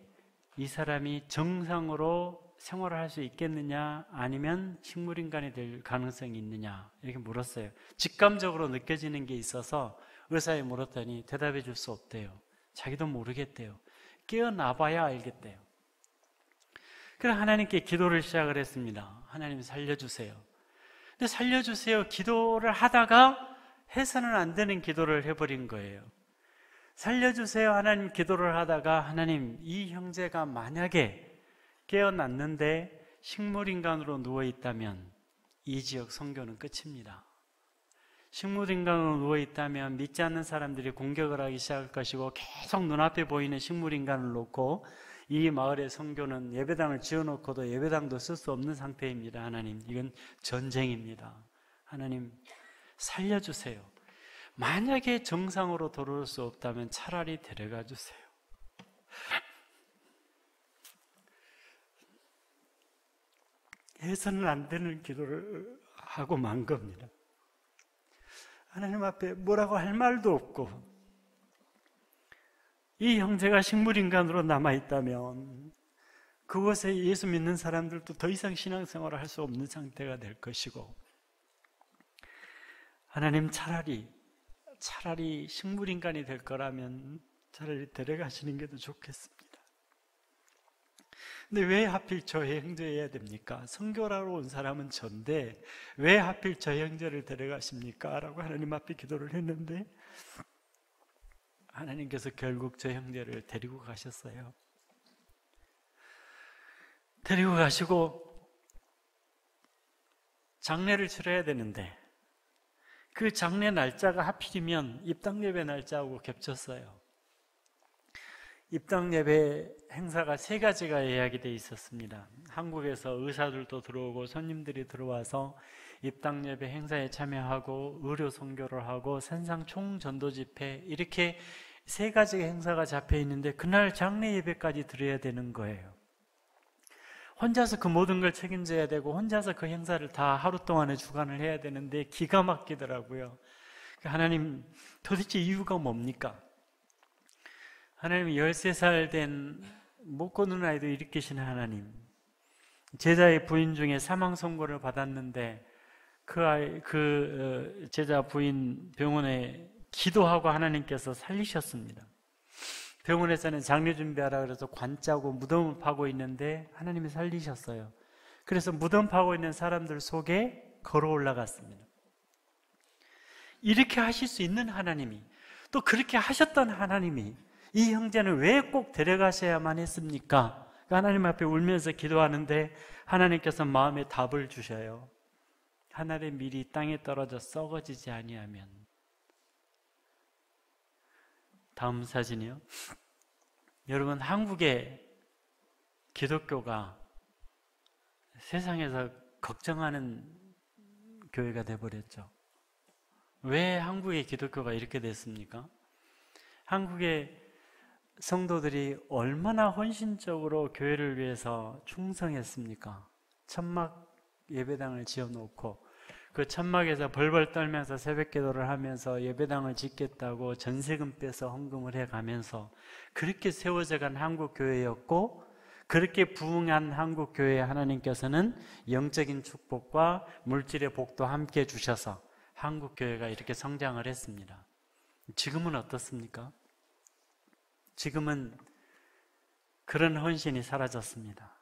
이 사람이 정상으로 생활을 할 수 있겠느냐 아니면 식물인간이 될 가능성이 있느냐 이렇게 물었어요. 직감적으로 느껴지는 게 있어서 의사에 물었더니 대답해 줄 수 없대요. 자기도 모르겠대요. 깨어나봐야 알겠대요. 그래서 하나님께 기도를 시작을 했습니다. 하나님 살려주세요. 근데 살려주세요 기도를 하다가 해서는 안 되는 기도를 해버린 거예요. 살려주세요 하나님 기도를 하다가 하나님 이 형제가 만약에 깨어났는데 식물인간으로 누워있다면 이 지역 선교는 끝입니다. 식물인간으로 누워있다면 믿지 않는 사람들이 공격을 하기 시작할 것이고 계속 눈앞에 보이는 식물인간을 놓고 이 마을의 선교는 예배당을 지어놓고도 예배당도 쓸 수 없는 상태입니다. 하나님 이건 전쟁입니다. 하나님 살려주세요. 만약에 정상으로 돌아올 수 없다면 차라리 데려가 주세요. 해서는 안 되는 기도를 하고 만 겁니다. 하나님 앞에 뭐라고 할 말도 없고 이 형제가 식물인간으로 남아있다면 그곳에 예수 믿는 사람들도 더 이상 신앙생활을 할 수 없는 상태가 될 것이고, 하나님 차라리 식물인간이 될 거라면 차라리 데려가시는 게 더 좋겠습니다. 근데 왜 하필 저 형제여야 됩니까? 선교하러 온 사람은 전데 왜 하필 저 형제를 데려가십니까? 라고 하나님 앞에 기도를 했는데 하나님께서 결국 저 형제를 데리고 가셨어요. 데리고 가시고 장례를 치러야 되는데 그 장례 날짜가 하필이면 입당예배 날짜하고 겹쳤어요. 입당예배 행사가 3가지가 예약이 되어 있었습니다. 한국에서 의사들도 들어오고 손님들이 들어와서 입당예배 행사에 참여하고 의료 선교를 하고 산상 총전도 집회, 이렇게 3가지 행사가 잡혀 있는데 그날 장례 예배까지 드려야 되는 거예요. 혼자서 그 모든 걸 책임져야 되고 혼자서 그 행사를 다 하루 동안에 주관을 해야 되는데 기가 막히더라고요. 하나님, 도대체 이유가 뭡니까? 하나님이 13살 된 못 걷는 아이도 일으키시는 하나님, 제자의 부인 중에 사망 선고를 받았는데 그 제자 부인 병원에 기도하고 하나님께서 살리셨습니다. 병원에서는 장례 준비하라 그래서 관 짜고 무덤을 파고 있는데 하나님이 살리셨어요. 그래서 무덤 파고 있는 사람들 속에 걸어 올라갔습니다. 이렇게 하실 수 있는 하나님이, 또 그렇게 하셨던 하나님이 이 형제는 왜 꼭 데려가셔야만 했습니까? 하나님 앞에 울면서 기도하는데 하나님께서 마음에 답을 주셔요. 하늘의 밀이 땅에 떨어져 썩어지지 아니하면. 다음 사진이요. 여러분, 한국의 기독교가 세상에서 걱정하는 교회가 돼버렸죠. 왜 한국의 기독교가 이렇게 됐습니까? 한국의 성도들이 얼마나 헌신적으로 교회를 위해서 충성했습니까? 천막 예배당을 지어놓고 그 천막에서 벌벌 떨면서 새벽 기도를 하면서 예배당을 짓겠다고 전세금 빼서 헌금을 해가면서 그렇게 세워져간 한국 교회였고, 그렇게 부흥한 한국 교회에 하나님께서는 영적인 축복과 물질의 복도 함께 주셔서 한국 교회가 이렇게 성장을 했습니다. 지금은 어떻습니까? 지금은 그런 헌신이 사라졌습니다.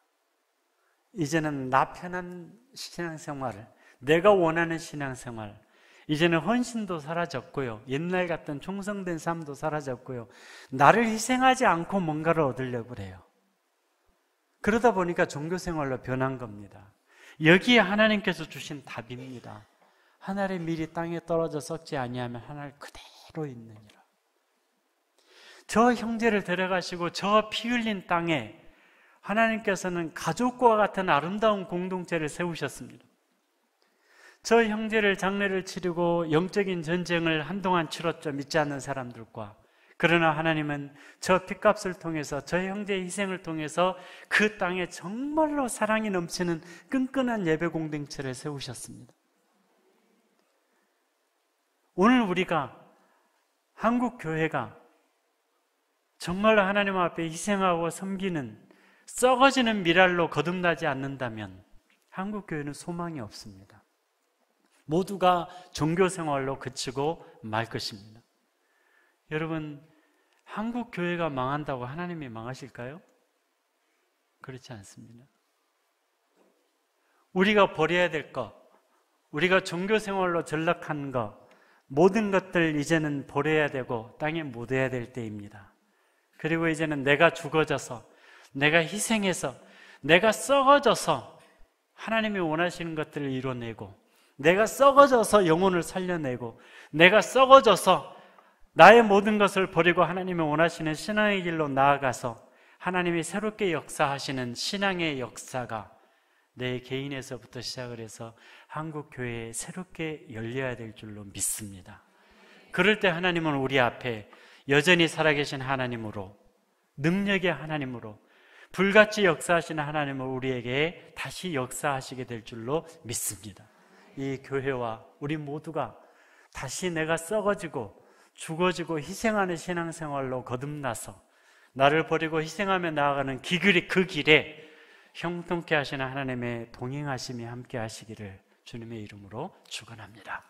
이제는 나 편한 신앙생활을, 내가 원하는 신앙생활, 이제는 헌신도 사라졌고요, 옛날 같은 충성된 삶도 사라졌고요, 나를 희생하지 않고 뭔가를 얻으려고 그래요. 그러다 보니까 종교생활로 변한 겁니다. 여기에 하나님께서 주신 답입니다. 하늘의 밀이 땅에 떨어져 썩지 아니하면 하늘 그대로 있느니라. 저 형제를 데려가시고 저 피 흘린 땅에 하나님께서는 가족과 같은 아름다운 공동체를 세우셨습니다. 저 형제를 장례를 치르고 영적인 전쟁을 한동안 치렀죠, 믿지 않는 사람들과. 그러나 하나님은 저 핏값을 통해서, 저 형제의 희생을 통해서 그 땅에 정말로 사랑이 넘치는 끈끈한 예배 공동체를 세우셨습니다. 오늘 우리가, 한국 교회가 정말로 하나님 앞에 희생하고 섬기는 썩어지는 미랄로 거듭나지 않는다면 한국 교회는 소망이 없습니다. 모두가 종교 생활로 그치고 말 것입니다. 여러분, 한국 교회가 망한다고 하나님이 망하실까요? 그렇지 않습니다. 우리가 버려야 될 것, 우리가 종교 생활로 전락한 것, 모든 것들 이제는 버려야 되고 땅에 묻어야 될 때입니다. 그리고 이제는 내가 죽어져서, 내가 희생해서, 내가 썩어져서 하나님이 원하시는 것들을 이뤄내고, 내가 썩어져서 영혼을 살려내고, 내가 썩어져서 나의 모든 것을 버리고 하나님이 원하시는 신앙의 길로 나아가서 하나님이 새롭게 역사하시는 신앙의 역사가 내 개인에서부터 시작을 해서 한국 교회에 새롭게 열려야 될 줄로 믿습니다. 그럴 때 하나님은 우리 앞에 여전히 살아계신 하나님으로, 능력의 하나님으로, 불같이 역사하시는 하나님을 우리에게 다시 역사하시게 될 줄로 믿습니다. 이 교회와 우리 모두가 다시 내가 썩어지고 죽어지고 희생하는 신앙생활로 거듭나서 나를 버리고 희생하며 나아가는 그 길에 형통케 하시는 하나님의 동행하심이 함께 하시기를 주님의 이름으로 축원합니다.